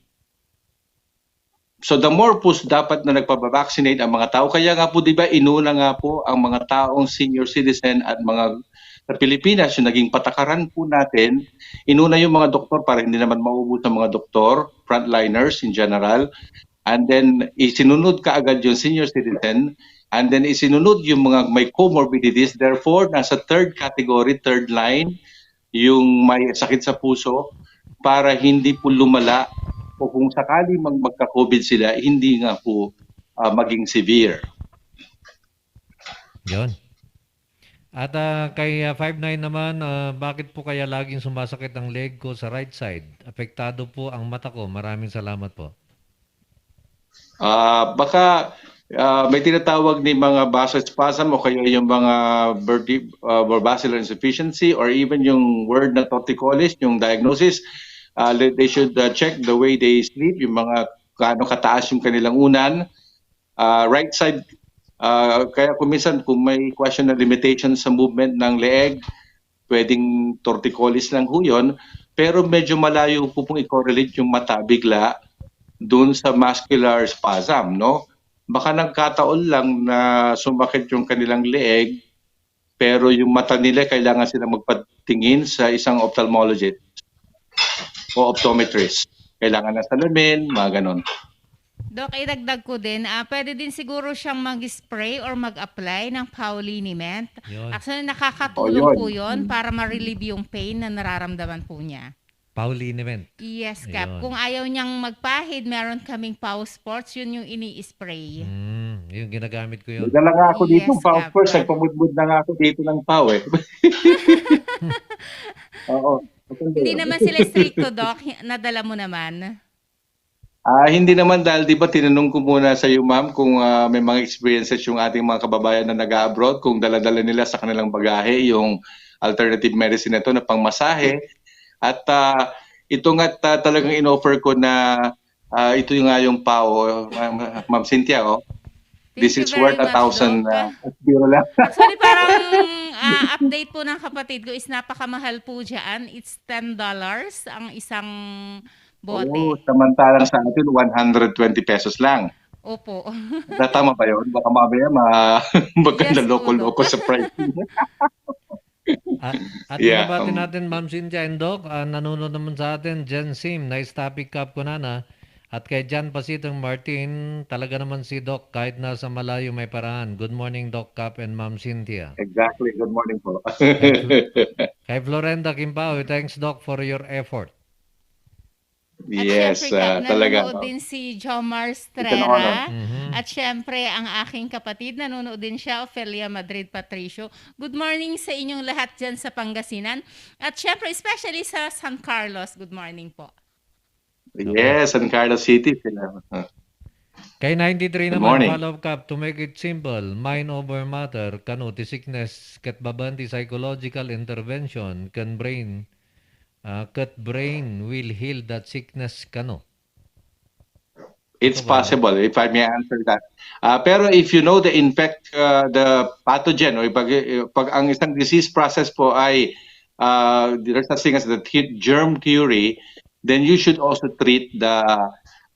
So the more po dapat na nagpapavaccinate ang mga tao. Kaya nga po, di ba, inuna nga po ang mga taong senior citizen at mga sa Pilipinas, yung naging patakaran po natin, inuna yung mga doktor para hindi naman maubos ang mga doktor, frontliners in general, and then isinunod kaagad yung senior citizen, and then isinunod yung mga may comorbidities. Therefore, nasa third category, third line, yung may sakit sa puso, para hindi po lumala o kung sakali magka-COVID sila, hindi nga po maging severe. Yun. At kay 59 naman, bakit po kaya laging sumasakit ang leg ko sa right side? Apektado po ang mata ko. Maraming salamat po. Baka may tinatawag ni mga vasospasm o kaya yung mga vascular insufficiency or even yung word na torticollis, yung diagnosis, they should check the way they sleep, yung mga gaano kataas yung kanilang unan. Right side, kaya kuminsan kung may question na limitation sa movement ng leeg, pwedeng torticollis lang ho yun, pero medyo malayo po pong i-correlate yung mata bigla dun sa muscular spasm, no? Baka nagkataon lang na sumakit yung kanilang leeg, pero yung mata nila kailangan sila magpatingin sa isang ophthalmologist o optometrist. Kailangan na salamin, mga ganon. Doc, idagdag ko din, pwede din siguro siyang mag-spray or mag-apply ng Pauliniment. Yun. Actually, nakakatulong yun. po yun para ma-relieve yung pain na nararamdaman po niya. Pauliniment. Yes, Cap. Ayun. Kung ayaw niyang magpahid, meron kaming Pau Sports, yun yung ini-spray. Yung ginagamit ko yun. Dala nga ako dito, Yes, Pau Cap. first, nagpamudmud na nga ako dito ng Pau eh. Oo. Hindi naman sila stricto, Doc. Nadala mo naman. Hindi naman dahil di ba tinanong ko muna sa iyo ma'am kung may mga experiences yung ating mga kababayan na nag-abroad, kung dala-dala nila sa kanilang bagahe yung alternative medicine na ito na pangmasahe. At ito nga talagang in-offer ko na ito yung nga yung PAO, Ma'am Cynthia. This Thank is you worth very much, 1,000 Doc. biro lang. Actually, parang update po ng kapatid ko is napakamahal po dyan. It's $10 ang isang bote. Samantalang sa atin 120 pesos lang. Opo. Tama ba yun? Baka mamaya maganda Yes po, loko-loko Doc. sa pricing. At Yeah, binabati natin Ma'am Cynthia and Doc, nanonood naman sa atin, Jen Sim, nice topic cup ko na. At kay Jan Pasitong Martin, talaga naman si Doc, kahit nasa malayo may paraan. Good morning, Doc Cap and Ma'am Cynthia. Exactly. Good morning po. Kay Florenda Kimpao, thanks Doc for your effort. At Yes, syempre, Kap, talaga. nanonood din si Jomar honor. Strera. Mhm. At syempre, ang aking kapatid, nanonood din siya, Ofelia Madrid Patricio. Good morning sa inyong lahat dyan sa Pangasinan. At syempre, especially sa San Carlos, good morning po. Yes, San Carlos City. Sila. Kay 93 Good naman, morning. follow-up Cap, to make it simple, mind over matter, kano, ti sickness, kat babanti psychological intervention, kat brain will heal that sickness, kano. It's possible, if I may answer that. Pero if you know the the pathogen, o pag ang isang disease process po ay there's such thing as the germ theory, then you should also treat the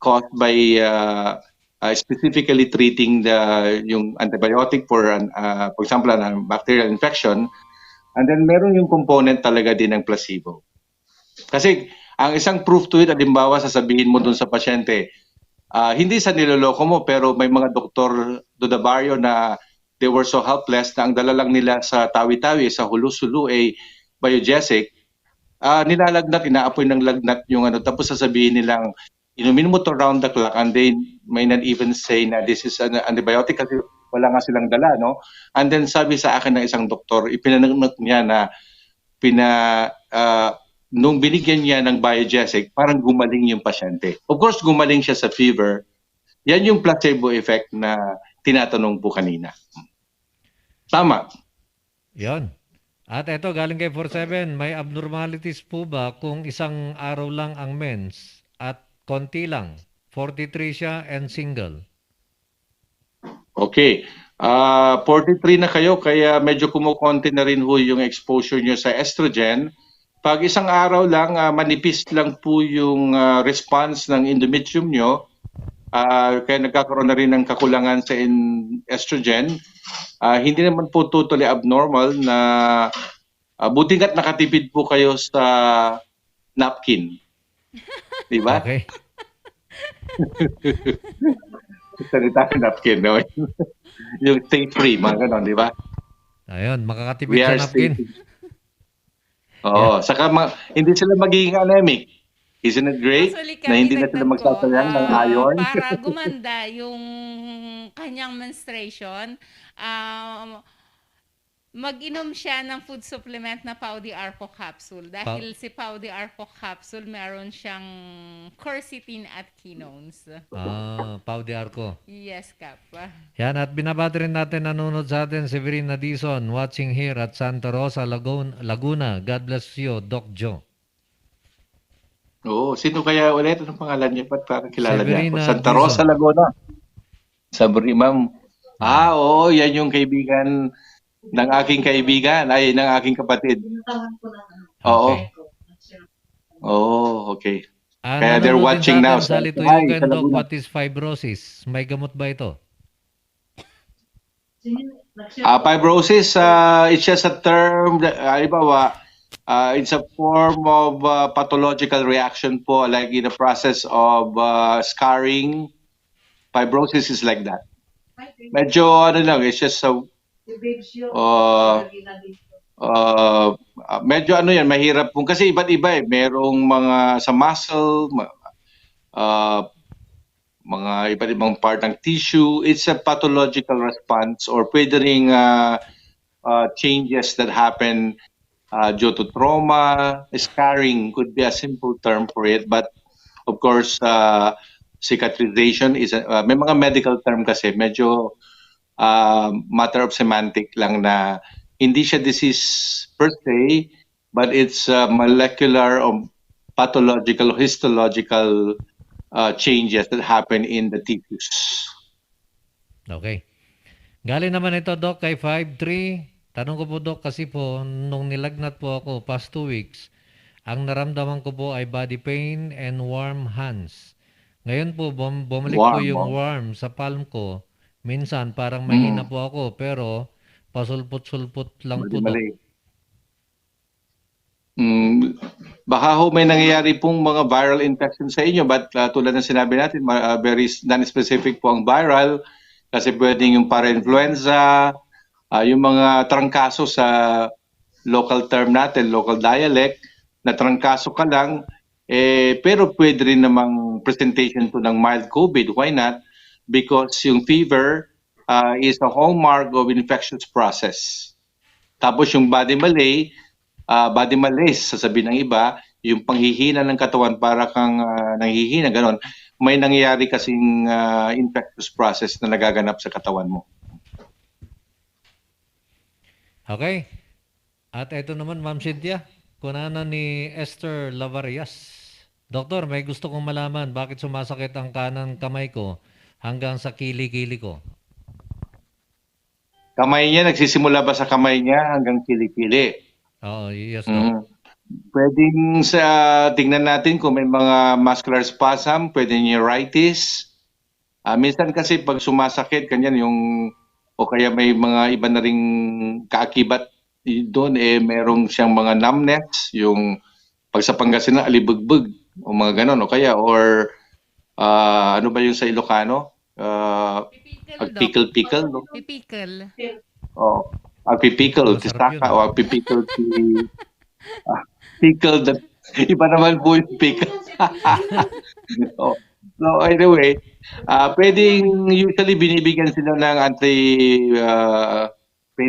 cause by specifically treating yung antibiotic for example, an bacterial infection. And then meron yung component talaga din ng placebo. Kasi ang isang proof to it, halimbawa sasabihin mo dun sa pasyente, hindi sa niloloko mo, pero may mga doktor do the barrio na they were so helpless na ang dala lang nila sa tawi-tawi, sa hulu-sulu ay biogesic, nilalagnat, inaapoy ng lagnat yung tapos sasabihin nilang, inumin mo to round the clock, and they may not even say na this is an antibiotic kasi wala nga silang dala, no? And then sabi sa akin ng isang doktor, ipinanagnak niya na nung binigyan niya ng biogesic, parang gumaling yung pasyente. Of course, gumaling siya sa fever. Yan yung placebo effect na tinatanong po kanina. Tama. Yon. At eto, galing kay 47, may abnormalities po ba kung isang araw lang ang mens at konti lang? 43 siya and single. Okay. 43 na kayo, kaya medyo kumukonti na rin ho yung exposure nyo sa estrogen. Pag isang araw lang, manipis lang po yung response ng endometrium nyo, kaya nagkakaroon na rin ng kakulangan sa estrogen. Hindi naman po totally abnormal na buti nga't nakatipid po kayo sa napkin. Di ba? Okay. Salita ng napkin, no? Yung stay free, mga ganon, di ba? Ayun, makakatipid We sa are napkin. Oo, saka hindi sila magiging anemic. Isn't it great? Actually, Na hindi na sila dagdag ko, magsasayang ng iron. para gumanda yung kanyang menstruation, mag-inom siya ng food supplement na Pau de Arco capsule. Dahil si Pau de Arco capsule, meron siyang quercetin at quinones. Pau de Arco. Yes, Kap. Yan, at binabati rin natin nanonood sa atin si Verena Dizon, watching here at Santa Rosa, Laguna. God bless you, Doc Joe. Oo, sino kaya ulit? Anong pangalan niya? Ba't parang kilala niya ako? Severina Santa Rosa, Dizon. Laguna. Sabri, ma'am. Oo, yan yung kaibigan ng aking kaibigan, ay ng aking kapatid. Oo. Oo, okay. Kaya they're Nanonood din watching sa now. atin sa Hi, Lituyugan, sa Doc, Laguna. what is fibrosis? May gamot ba ito? Fibrosis, it's just a term, halimbawa, it's a form of pathological reaction po, like in the process of scarring. Fibrosis is like that. Medyo lang, it's just medyo yan, mahirap po. Kasi iba't iba merong mga sa muscle, mga iba't ibang part ng tissue. It's a pathological response or pwede ring changes that happen due to trauma. Scarring could be a simple term for it, but of course, cicatrization is may mga medical term kasi medyo matter of semantic lang na hindi siya disease per se, but it's molecular or pathological, histological changes that happen in the tissues. Okay. Galing naman ito, Doc, kay 5'3". Tanong ko po, Doc, kasi po, nung nilagnat po ako past 2 weeks, Ang naramdaman ko po ay body pain and warm hands. Ngayon po, bumalik po Warm, yung oh. warm sa palm ko. Minsan, parang mahina po ako, pero pasulpot-sulpot lang po, Dok. Mali. Baka ho may nangyayari pong mga viral infection sa inyo, but tulad ng sinabi natin, very non-specific po ang viral kasi pwedeng yung para-influenza, yung mga trangkaso sa local term natin, local dialect, na trangkaso ka lang, pero pwede rin namang presentation to ng mild COVID. Why not? Because yung fever is a hallmark of infectious process. Tapos yung body malaise, sasabihin ng iba, yung panghihina ng katawan para kang nanghihina, ganon. May nangyayari kasing infectious process na nagaganap sa katawan mo. Okay. At ito naman, Ma'am Cynthia, kunana ni Esther Lavarias. Doktor, may gusto kong malaman bakit sumasakit ang kanang kamay ko hanggang sa kili-kili ko. Kamay niya, nagsisimula ba sa kamay niya hanggang kilikili? Oo, yes, Doc. Pwedeng tingnan natin kung may mga muscular spasm, pwedeng neuritis. Minsan kasi pag sumasakit, kanyan o kaya may mga iba na ring kaakibat doon, merong siyang mga numbness, yung pag sa Pangasinan, alibugbog, o mga ganon, o kaya, ano ba yung sa Ilocano? Pipikil, no? Pipikil. Oh, agpipikil, Masarap tistaka, yun. o agpipikil pickle, iba naman po yung pickle. Oh, so anyway, pwedeng usually binibigyan sila ng pain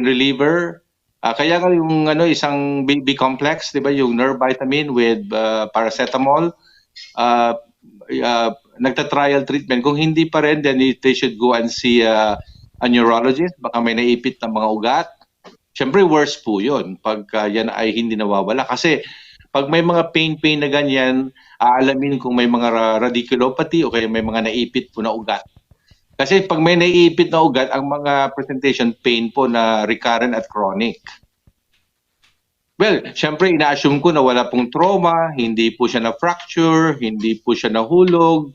reliever. Kaya nga yung isang B complex, 'di ba, yung nerve vitamin with paracetamol, nagta-trial treatment. Kung hindi pa rin, then they should go and see a neurologist. Baka may naipit na mga ugat. Siyempre, worse po yun pag yan ay hindi nawawala. Kasi pag may mga pain na ganyan, aalamin kung may mga radiculopathy o kaya may mga naipit po na ugat. Kasi pag may naipit na ugat, ang mga presentation pain po na recurrent at chronic. Well, siyempre, ina-assume ko na wala pong trauma, hindi po siya na-fracture, hindi po siya nahulog,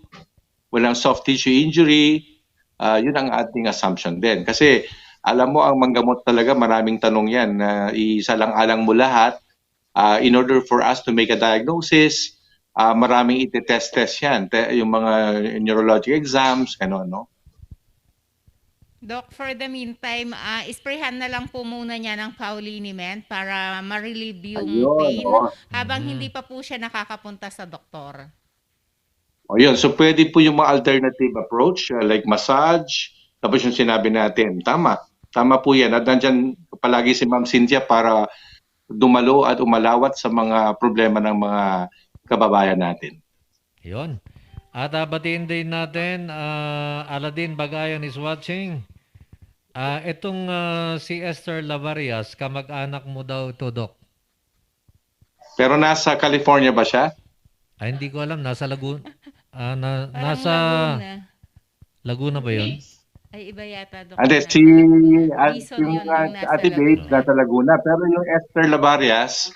walang soft tissue injury. Yun ang ating assumption din. Kasi alam mo, ang manggamot talaga, maraming tanong yan. Isalang-alang mo lahat. In order for us to make a diagnosis, maraming iti-test yan. Yung mga neurologic exams, gano'n, no? Doc, for the meantime, isprehan na lang po muna niya ng pauliniment para ma-relieve yung pain habang hindi pa po siya nakakapunta sa doktor. O yun, so pwede po yung mga alternative approach like massage, tapos yung sinabi natin, tama po yan. At nandyan palagi si Ma'am Cynthia para dumalo at umalawat sa mga problema ng mga kababayan natin. Yun. At batiin din natin, Aladin Bagayon is watching. Itong si Esther Lavarias, kamag-anak mo daw ito, Doc. Pero nasa California ba siya? Hindi ko alam. Nasa Laguna. Nasa Laguna ba yun? Ay, iba yata, Doc. Ate, yung Ate Bates nasa Laguna. Pero yung Esther Lavarias,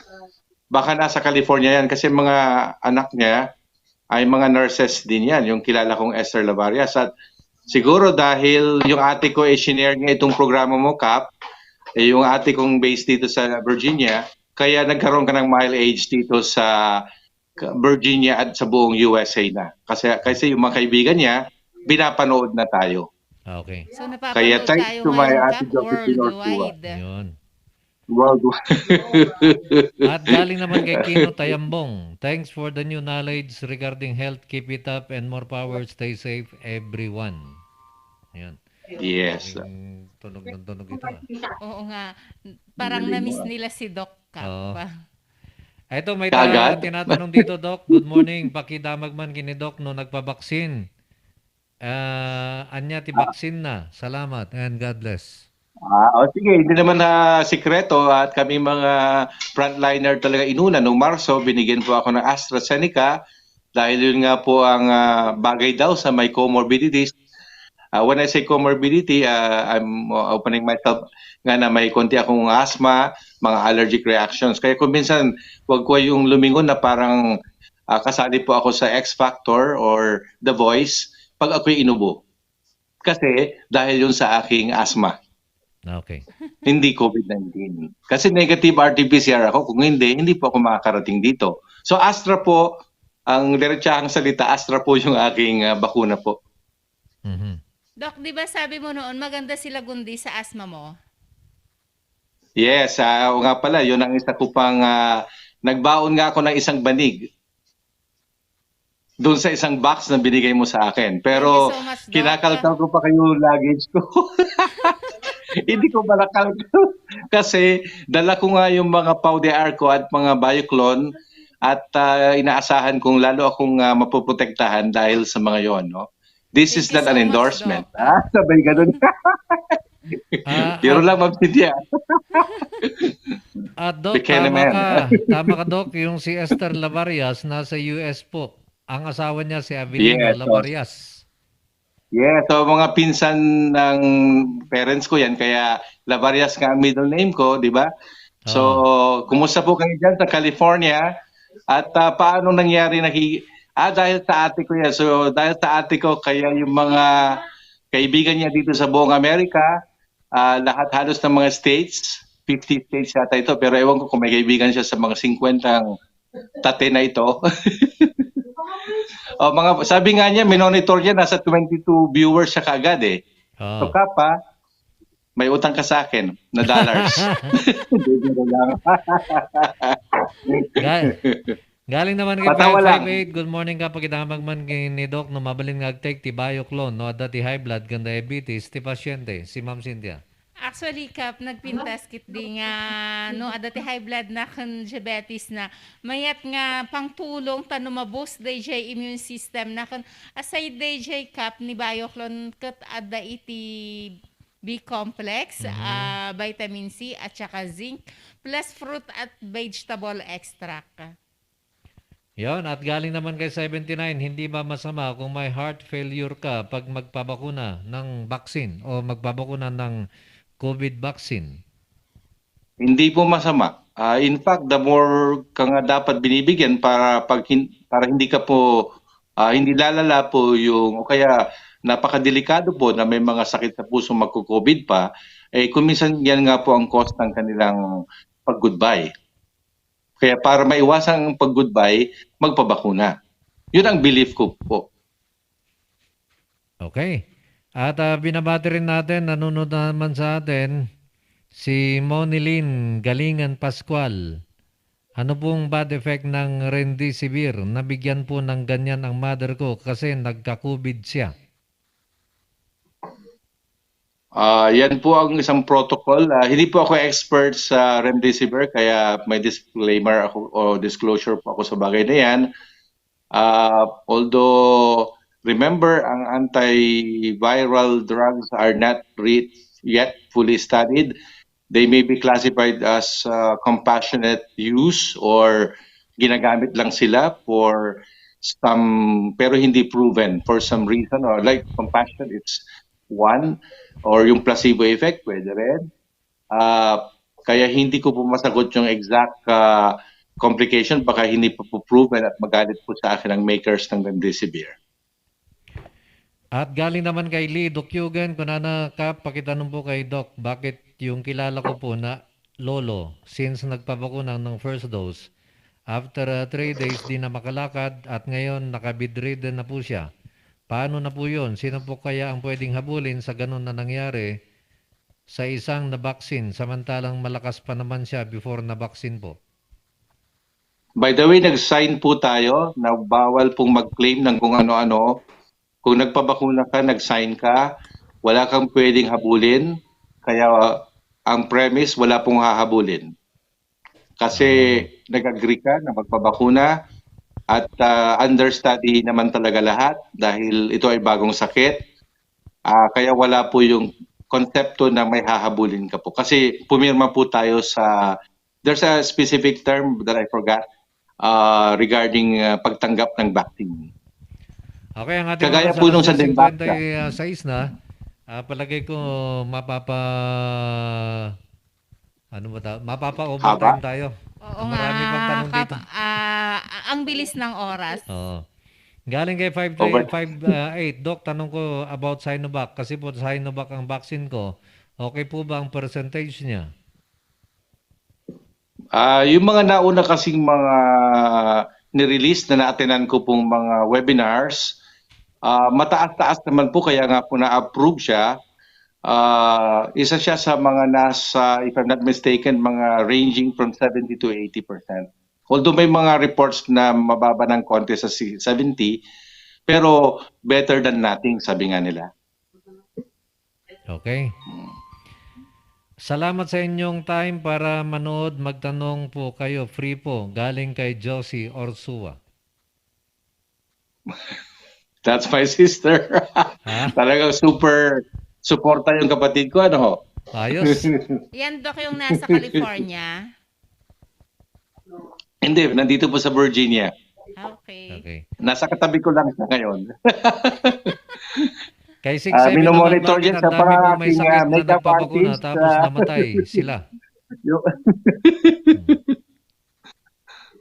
baka nasa California yan kasi mga anak niya ay mga nurses din yan, yung kilala kong Esther Lavarias. At siguro dahil yung ate ko shinare niya itong programa mo, Kap, yung ate kong based dito sa Virginia, kaya nagkaroon ka ng mileage dito sa Virginia at sa buong USA na. Kasi yung mga kaibigan niya, binapanood na tayo. Okay. So, Kaya napapanood thanks tayo to my ngayon, ate Kap, Josephine Ortua. worldwide. Yun. At galing naman kay Kino Tayambong. Thanks for the new knowledge regarding health. Keep it up and more power. Stay safe, everyone. Ayan. Yes. Tunog ng tunog ito. Oo nga. Parang na-miss nila si Doc, Kap. Oo. Pa. Ito, may Kagad? tinatanong dito, Doc. Good morning. Pakidamag man kini Doc no nagpabaksin. Anya ti baksin na. Salamat and God bless. Sige, hindi naman na sikreto at kami mga frontliner talaga inuna. Noong Marso, binigyan po ako ng AstraZeneca dahil yun nga po ang bagay daw sa may comorbidities. When I say comorbidity, I'm opening myself nga na may konti akong asthma, mga allergic reactions. Kaya kung minsan, wag ko yung lumingon na parang kasali po ako sa X Factor or The Voice pag ako'y inubo. Kasi dahil yun sa aking asthma, Okay. hindi COVID-19. Kasi negative RT-PCR ako, kung hindi po ako makakarating dito. So Astra po, ang diretsahang salita, Astra po yung aking bakuna po. Mhm. Doc, di ba sabi mo noon, maganda sila gundi sa asthma mo? Yes, o nga pala, yun ang isa ko pang, nagbaon nga ako ng isang banig doon sa isang box na binigay mo sa akin. Pero Thank you so much, Doc. kinakalkal ko pa kayo luggage ko. Hindi ko malakal kasi dala ko nga yung mga Pau de Arco at mga Bioclone at inaasahan kong lalo akong mapoprotektahan dahil sa mga yon, no? This is Thank you not so an much, endorsement. Doc. Sabay ganun. Biro lang, Ma'am Cynthia. Doc, Became a man. tama ka, Doc, yung si Esther Lavarias nasa US po. Ang asawa niya si Avelino Yes, Lavarias. Yeah, so mga pinsan ng parents ko yan, kaya Lavarias nga ang middle name ko, di ba? So, kumusta po kayo dyan sa California? At paano nangyari dahil sa ate ko yan. So, dahil sa ate ko, kaya yung mga kaibigan niya dito sa buong Amerika, lahat halos ng mga states, 50 states yata ito, pero ewan ko kung may kaibigan siya sa mga 50 tate na ito. Sabi nga niya, minonitor niya, nasa 22 viewers siya kaagad eh. So Kapa, may utang ka sa akin na dollars. Galing naman kay Patawa lang. 558, good morning ka pagkidamag man ni Doc no mabalin nga agtake ti Bioclone no dati high blood kan diabetes ti pasyente si Ma'am Cynthia. Actually, Kap, nagpintas kit di nga, no, adati high blood na kan diabetes na, mayat nga pangtulong tano maboost DJ immune system na kan, aside DJ Kap ni Bioclone kat ada iti B-complex, vitamin C at saka zinc, plus fruit at vegetable extract. Yon, at galing naman kay 79, hindi ba masama kung may heart failure ka pag magpabakuna ng vaccine o magpabakuna ng COVID vaccine? Hindi po masama. In fact, the more ka nga dapat binibigyan para hindi ka po hindi lalala po yung o kaya napakadelikado po na may mga sakit sa puso magko-COVID pa, kung minsan yan nga po ang cost ng kanilang pag-goodbye. Kaya para maiwasan ang pag-goodbye, magpabakuna. Yun ang belief ko po. Okay. At binabati rin natin, nanonood naman sa atin, si Monilyn Galingan Pascual. Ano pong bad effect ng Remdesivir? Nabigyan po ng ganyan ang mother ko kasi nagka-COVID siya. Yan po ang isang protocol. Hindi po ako expert sa Remdesivir kaya may disclaimer ako o disclosure po ako sa bagay na yan. Although remember, ang antiviral drugs are not yet fully studied. They may be classified as compassionate use or ginagamit lang sila for some, pero hindi proven for some reason. Or like compassion, it's one. Or yung placebo effect, pwede rin. Kaya hindi ko po masagot yung exact complication. Baka hindi pa po proven at magalit po sa akin ang makers ng Remdesivir. At galing naman kay Lee Dokyugan, kung pakitanong po kay Doc, bakit yung kilala ko po na lolo, since nagpabakuna ng first dose, after 3 days di na makalakad at ngayon nakabidridden na po siya. Paano na po yun? Sino po kaya ang pwedeng habulin sa ganun na nangyari sa isang na-vaccine samantalang malakas pa naman siya before na-vaccine po? By the way, nag-sign po tayo na bawal pong mag-claim ng kung ano-ano. Kung nagpabakuna ka, nag-sign ka, wala kang pwedeng habulin. Kaya ang premise, wala pong hahabulin. Kasi nag-agree ka na magpabakuna at understudy naman talaga lahat dahil ito ay bagong sakit. Kaya wala po yung konsepto na may hahabulin ka po. Kasi pumirma po tayo sa, there's a specific term that I forgot regarding pagtanggap ng vaccine. Okay, ang ating Kagaya oras po nung sa alas Dembaka. 10:56 na. Palagay ko mapapa-overtime tayo. Oo Marami pang nga, tanong dito. ang bilis ng oras. Oo. Galing kay Over. 558, Doc, tanong ko about Sinovac. Kasi po Sinovac ang vaccine ko. Okay po ba ang percentage niya? Yung mga nauna kasing mga nirelease na na-attendan ko pong mga webinars, mataas-taas naman po kaya nga po na-approve siya. Isa siya sa mga nasa, if I'm not mistaken, mga ranging from 70 to 80%. Although may mga reports na mababa ng konti sa 70, pero better than nothing, sabi nga nila. Okay. Salamat sa inyong time para manood. Magtanong po kayo. Free po. Galing kay Josie Orsua. That's my sister. Ha? Talagang super suporta yung kapatid ko, ano ho? Ayos. Yan, Doc, yung nasa California. Hindi, nandito po sa Virginia. Okay. Okay. Nasa katabi ko lang siya ngayon. Kay 6-7 naman, minomonitor bakit yan ang sa dami po may aking, sakit na makeup nagpapakuna artist, tapos namatay sila?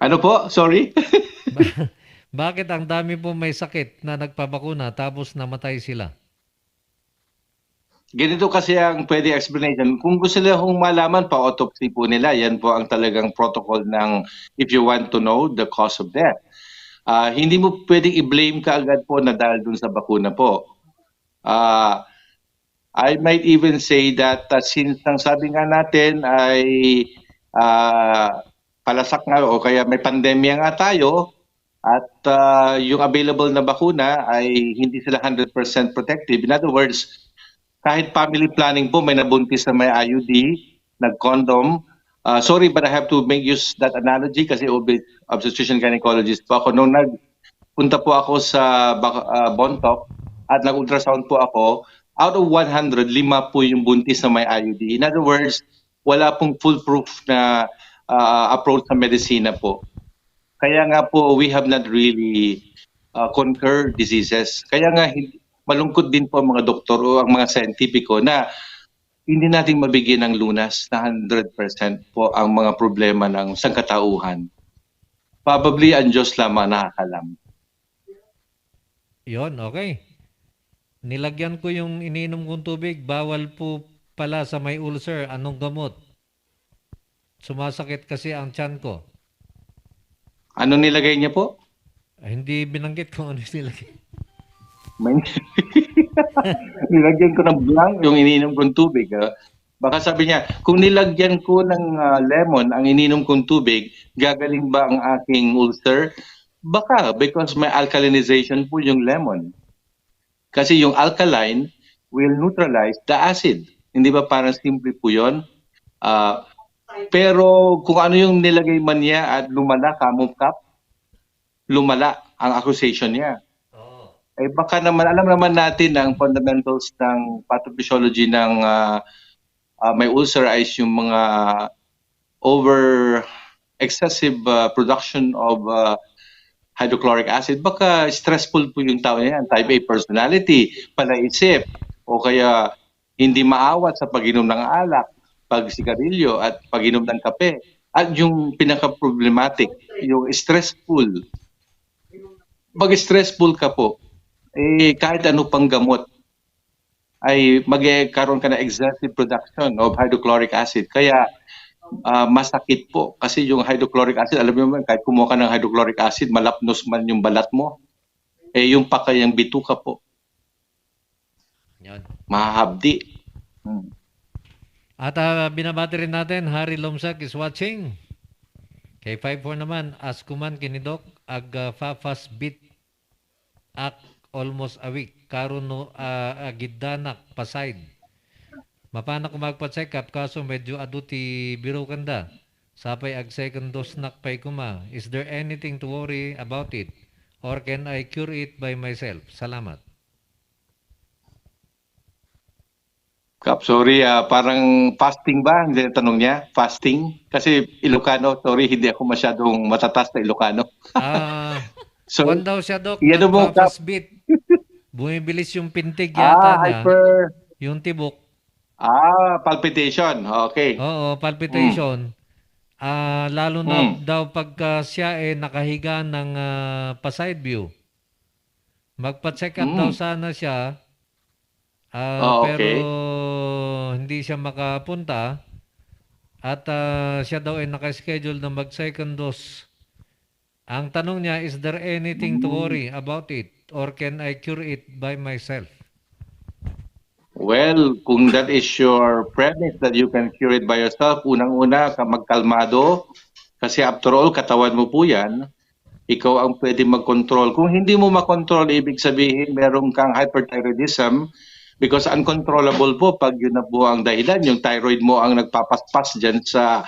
Ano po? Sorry? Bakit ang dami po may sakit na nagpapakuna tapos namatay sila? Ganito kasi ang pwede explanation. Kung gusto nila kung malaman pa autopsy po nila, yan po ang talagang protocol ng if you want to know the cause of death. Hindi mo pwedeng i-blame ka agad po na dahil dun sa bakuna po. I might even say that since ang sabi nga natin ay palasak nga o kaya may pandemya nga tayo at yung available na bakuna ay hindi sila 100% protective. In other words, kahit family planning po, may nabuntis na may IUD, nag-condom. Sorry, but I have to use that analogy kasi obstetrician gynecologist po ako. Nung nagpunta po ako sa Bontoc at nag-ultrasound po ako, out of 100, 5 po yung buntis na may IUD. In other words, wala pong foolproof na approach sa medisina po. Kaya nga po, we have not really conquered diseases. Kaya nga, malungkot din po ang mga doktor o ang mga scientifico na hindi natin mabigyan ng lunas na 100% po ang mga problema ng sangkatauhan. Probably ang Diyos lamang nakakalam. Yon, okay. Nilagyan ko yung ininom kong tubig. Bawal po pala sa may ulcer. Anong gamot? Sumasakit kasi ang tiyan ko. Ano nilagay niya po? Hindi binanggit kung ano nilagay. Nilagyan ko ng blank yung ininom kong tubig. Baka sabi niya, kung nilagyan ko ng lemon ang ininom kong tubig, gagaling ba ang aking ulcer? Baka, because may alkalinization po yung lemon. Kasi yung alkaline will neutralize the acid. Hindi ba parang simple po yun? Pero kung ano yung nilagay man niya at lumala, kamukap, lumala ang accusation niya. Eh baka naman, alam naman natin ang fundamentals ng pathophysiology ng may ulcer is yung mga excessive production of hydrochloric acid. Baka stressful po yung tao niya, type A personality, palaisip, o kaya hindi maawat sa pag-inom ng alak, pag-sigarilyo at pag-inom ng kape. At yung pinaka-problematic, yung stressful. Pag stressful ka po, kahit ano pang gamot ay magkaroon ka na excessive production of hydrochloric acid. Kaya masakit po. Kasi yung hydrochloric acid, alam mo naman, kahit kumuha ka ng hydrochloric acid, malapnos man yung balat mo. Yung pakayang bituka po. Yan. Mahabdi. At binabati rin natin, Harry Lomsak is watching. Kay 54 naman, askuman kinidok, ag fafas bit ak almost a week. Karon no agidanak pasaid. Mapana ko magpa-check up kaso medyo aduti biro kanda. Sapay ag second dose nak pay kuma. Is there anything to worry about it? Or can I cure it by myself? Salamat. Kap, sorry, parang fasting ba? Hindi na tanong niya. Fasting? Kasi Ilocano, sorry, hindi ako masyadong matatas na Ilocano. So, Kwan daw siya, Dok, yan mo, Kap. fast beat. bumibilis yung pintig yata niya, yung tibok. Palpitation. Okay. Oo, palpitation. Lalo na daw pagka siya nakahiga ng pa-side view. Magpa-check up daw sana siya. Pero hindi siya makapunta. At siya daw ay naka-schedule na mag-second dose. Ang tanong niya, is there anything to worry about it? Or can I cure it by myself? Well, kung that is your premise that you can cure it by yourself, unang-una ka magkalmado. Kasi after all, katawan mo po yan. Ikaw ang pwede mag-control. Kung hindi mo makontrol, ibig sabihin meron kang hyperthyroidism because uncontrollable po pag yun na po ang dahilan. Yung thyroid mo ang nagpapaspas dyan sa...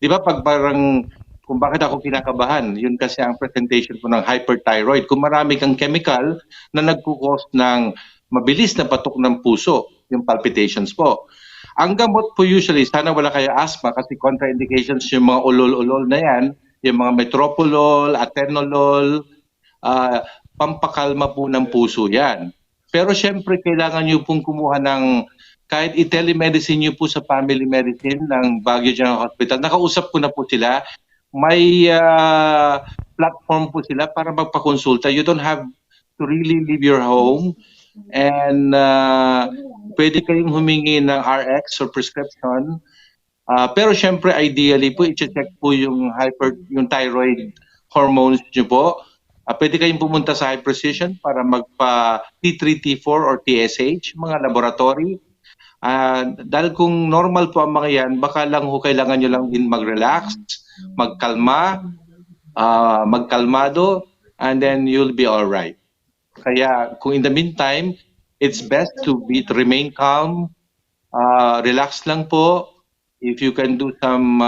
Di ba pag parang... Kung bakit ako kinakabahan, yun kasi ang presentation po ng hyperthyroid. Kung marami kang chemical na nagkukos ng mabilis na patok ng puso, yung palpitations po. Ang gamot po usually, sana wala kayo asthma kasi contraindications yung mga ulol-ulol na yan, yung mga metoprolol, atenolol, pampakalma po ng puso yan. Pero syempre, kailangan nyo pong kumuha ng, kahit i-telemedicine nyo po sa family medicine ng Baguio General Hospital, nakausap ko na po sila, may platform po sila para magpakonsulta. You don't have to really leave your home and pwede kayong humingi ng RX or prescription. Pero syempre ideally po i-check po yung thyroid hormones niyo po. Pwede kayong pumunta sa High Precision para magpa T3, T4 or TSH, mga laboratory. Dahil kung normal po ang mga yan, baka lang kailangan nyo lang din mag-relax, magkalma, magkalmado, and then you'll be all right. Kaya kung in the meantime, it's best to remain calm, relax lang po. If you can do some,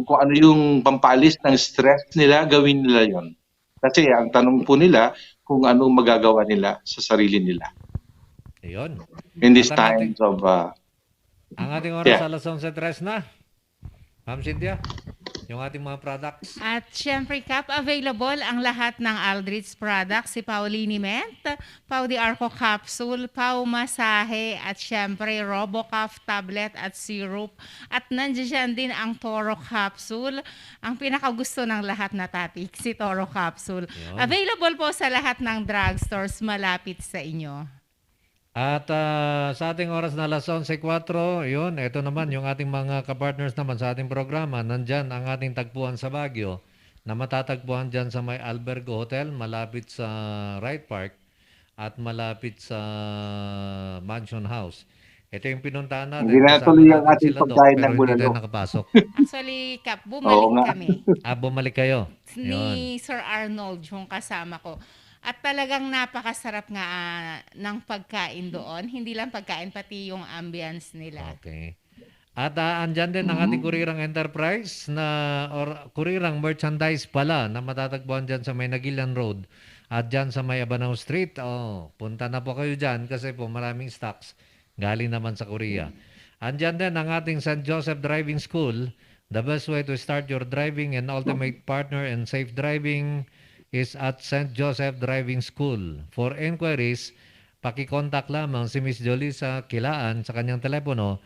kung ano yung pampalis ng stress nila, gawin nila yon. Kasi ang tanong po nila, kung anong magagawa nila sa sarili nila. Ayun. In these times of... ang ating oras alas 11:03 na. Ma'am Cynthia, yung ating mga products. At syempre, Kap, available ang lahat ng Aldrich products. Si Pau Liniment, Pau Di Arco Capsule, Pau Masahe, at syempre, RoboCaf tablet at syrup. At nandiyan din ang Toro Capsule. Ang pinakagusto ng lahat na tatik, si Toro Capsule. Yun. Available po sa lahat ng drugstores malapit sa inyo. At sa ating oras na alas 11:04, yun, ito naman yung ating mga kapartners naman sa ating programa. Nandyan ang ating tagpuan sa Baguio na matatagpuan dyan sa may Albergo Hotel, malapit sa Wright Park at malapit sa Mansion House. Ito yung pinuntahan natin. Hindi natuloy ang ating pagkain ng pero hindi bulalo. tayo nakapasok. Actually, Kap, bumalik kami. Bumalik kayo. Ni Sir Arnold, yung kasama ko. At talagang napakasarap nga ng pagkain doon. Hindi lang pagkain, pati yung ambience nila. Okay. At andyan din ang ating kurirang enterprise or kurirang merchandise pala na matatagpuan dyan sa may Nagilan Road at dyan sa may Abanao Street. Punta na po kayo dyan kasi po maraming stocks galing naman sa Korea. Andyan din ang ating St. Joseph Driving School. The best way to start your driving and ultimate partner in safe driving is at St. Joseph Driving School. For inquiries, paki-contact lamang si Miss Jolisa Kilaan sa kanyang telepono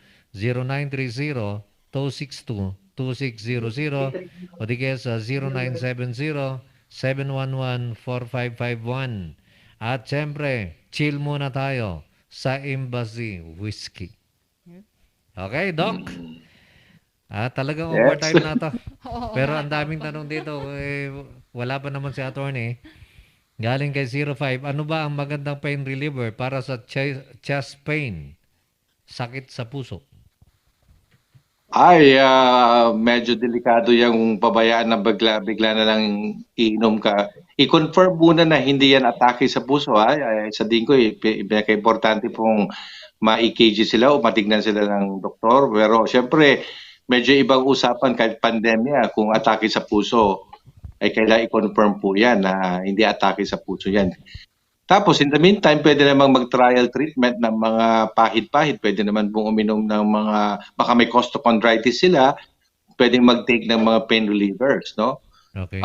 0930-262-2600 o di kaya sa 0970-711-4551. At syempre, chill muna tayo sa Embassy Whiskey. Okay, Doc? Talagang overtime na to. Pero ang daming tanong dito. Wala pa naman si attorney. Galing kay 05. Ano ba ang magandang pain reliever para sa chest pain? Sakit sa puso. Medyo delikado yung pabayaan na bigla na lang iinom ka. I-confirm muna na hindi yan atake sa puso. Sa tingin ko, pinaka-importante pong ma-EKG sila o matignan sila ng doktor. Pero syempre, medyo ibang usapan kahit pandemya kung atake sa puso. Ay kailangan i-confirm po yan na hindi atake sa puso yan. Tapos, in the meantime, pwede namang mag-trial treatment ng mga pahid-pahid. Pwede naman pong uminom ng mga, baka may costochondritis sila, pwede mag-take ng mga pain relievers, no? Okay.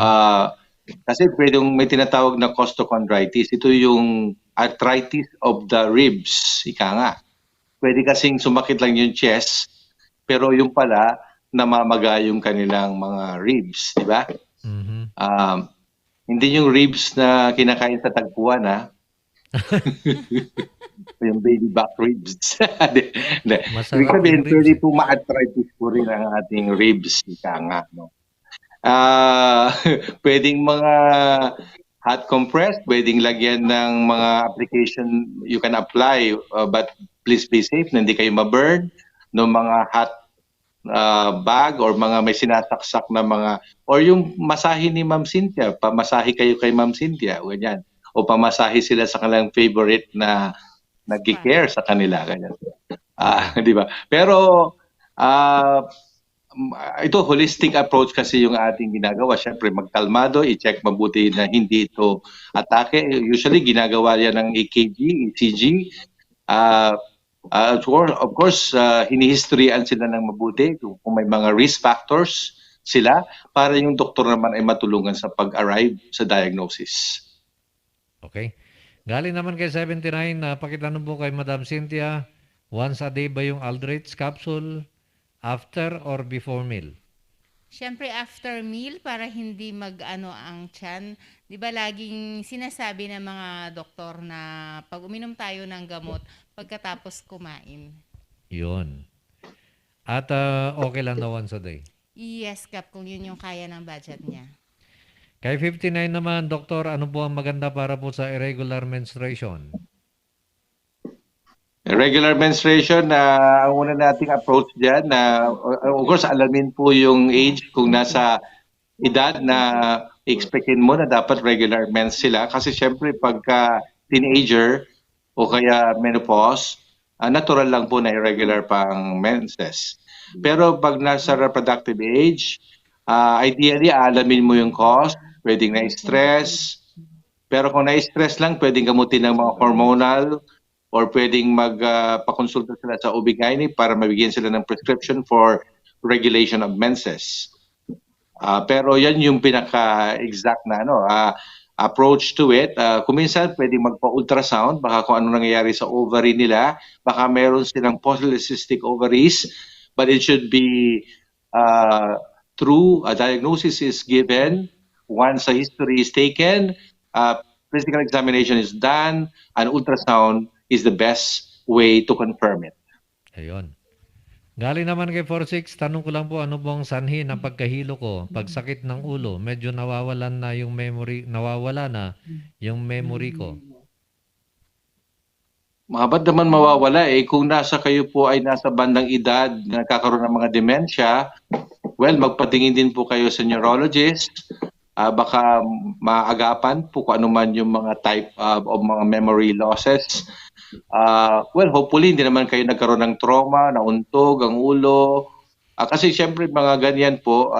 Kasi pwedeng may tinatawag na costochondritis. Ito yung arthritis of the ribs, ika nga. Pwede kasing sumakit lang yung chest, pero yung pala, namamaga yung kanilang mga ribs, di ba? Hindi yung ribs na kinakain sa tagpuan, ha? Yung baby back ribs. Hindi. Masarap Ibig sabihin, yung ribs, pwede eh. po ma-arthritis po rin ang ating ribs, ika nga, no? Pwedeng mga hot compress, pwedeng lagyan ng mga application you can apply, but please be safe na hindi kayo ma-burn no mga hot bag or mga may sinasaksak na mga, or yung masahe ni Ma'am Cynthia, pamasahe kayo kay Ma'am Cynthia, ganyan. O pamasahe sila sa kanilang favorite na nag-care sa kanila, ganyan. Di ba? Pero ito, holistic approach kasi yung ating ginagawa. Siyempre, magkalmado, i-check mabuti na hindi ito atake. Usually, ginagawa yan ng EKG, ECG. Of course, hinihistoryan sila ng mabuti kung may mga risk factors sila para yung doktor naman ay matulungan sa pag-arrive sa diagnosis. Okay. Galing naman kay 79, pakitanong po kay Madam Cynthia, once a day ba yung Aldrich capsule? After or before meal? Siyempre after meal para hindi mag-ano ang tiyan. 'Di ba laging sinasabi ng mga doktor na pag uminom tayo ng gamot pagkatapos kumain. Yun. At okay lang na once a day. Yes, Kap, kung yun yung kaya ng budget niya. Kay 59 naman, Doktor, ano po ang maganda para po sa irregular menstruation? Regular menstruation, ang una nating approach dyan, of course, alamin po yung age kung nasa edad na expectin mo na dapat regular mens sila. Kasi syempre, pagka teenager o kaya menopause, natural lang po na irregular pang menses. Pero pag nasa reproductive age, ideally, alamin mo yung cause, pwedeng na-stress. Pero kung na-stress lang, pwedeng gamutin ng mga hormonal, or pwedeng magpakonsulta sila sa OB-GYN para mabigyan sila ng prescription for regulation of menses. Pero yan yung pinaka-exact na approach to it. Kung minsan pwedeng magpa-ultrasound, baka kung ano nangyayari sa ovary nila, baka meron silang polycystic ovaries, but it should be true. A diagnosis is given once a history is taken, physical examination is done, an ultrasound is the best way to confirm it. Ayun. Galing naman kay 46, tanong ko lang po, ano pong sanhi ng pagkahilo ko? Pagsakit ng ulo, medyo nawawala na yung memory ko. Ba't naman mawawala kung nasa kayo po ay nasa bandang edad, nagkakaroon ng mga dementia, well, magpatingin din po kayo sa neurologist. Baka maagapan po kung ano man yung mga type of mga memory losses. Well, hopefully hindi naman kayo nagkaroon ng trauma, nauntog ang ulo. Kasi syempre mga ganyan po,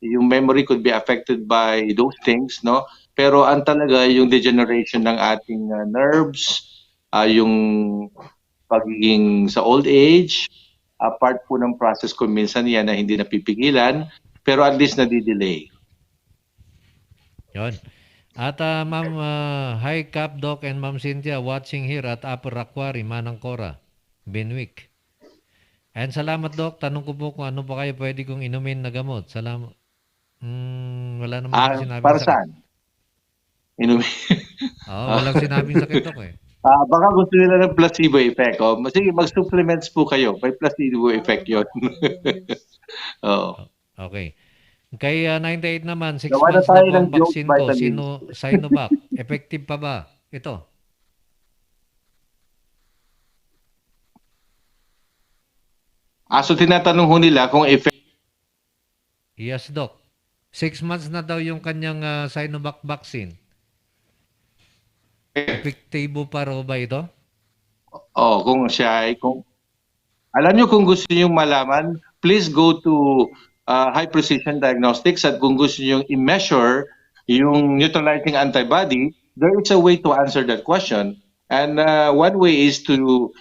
yung memory could be affected by those things, no? Pero ang talaga yung degeneration ng ating nerves, yung pagiging sa old age, part po ng process kung minsan yan na hindi napipigilan, pero at least nadidelay. Yun. At Ma'am, hi Cap Doc and Ma'am Cynthia watching here at Upper Aquari, Manang Cora, Benwick. And salamat Doc, tanong ko po kung ano pa kayo pwede kong inumin na gamot. Salamat. Wala naman sinabi para sakit. saan? Inumin. Walang sinabing sakit Doc eh. Baka gusto nila ng placebo effect. Sige, mag-supplements po kayo. May placebo effect yun. Okay. Kay 98 naman, 6 Gawa na months tayo na po ang ng joke vaccine ko. vitamin. Sinovac. Effective pa ba? Ito. So tinatanong ho nila kung effective. Yes, Doc. 6 months na daw yung kanyang Sinovac vaccine. Effective pa raw ba ito? Kung siya ay... Alam nyo kung gusto nyo malaman, please go to High Precision Diagnostics at kung gusto nyo i-measure yung neutralizing antibody, there is a way to answer that question. And one way is to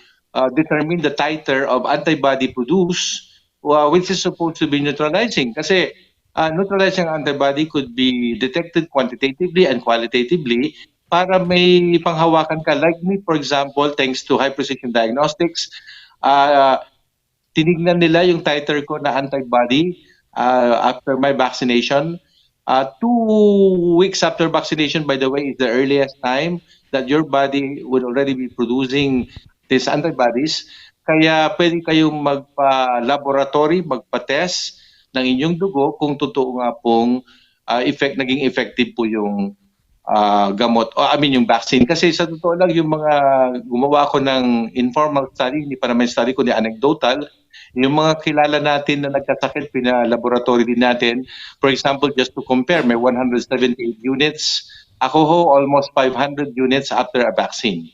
determine the titer of antibody produced, which is supposed to be neutralizing. Kasi neutralizing antibody could be detected quantitatively and qualitatively para may panghawakan ka. Like me, for example, thanks to high precision diagnostics, tinignan nila yung titer ko na antibody after my vaccination. 2 weeks after vaccination, by the way, is the earliest time that your body would already be producing these antibodies. Kaya pwede kayong magpa-laboratory, magpa-test ng inyong dugo kung totoo nga pong naging effective po yung gamot, yung vaccine. Kasi sa totoo lang, yung mga gumawa ko ng informal study, hindi pa naman study kundi anecdotal, yung mga kilala natin na nagkasakit, pina-laboratory din natin. For example, just to compare, may 178 units. Ako ho, almost 500 units after a vaccine.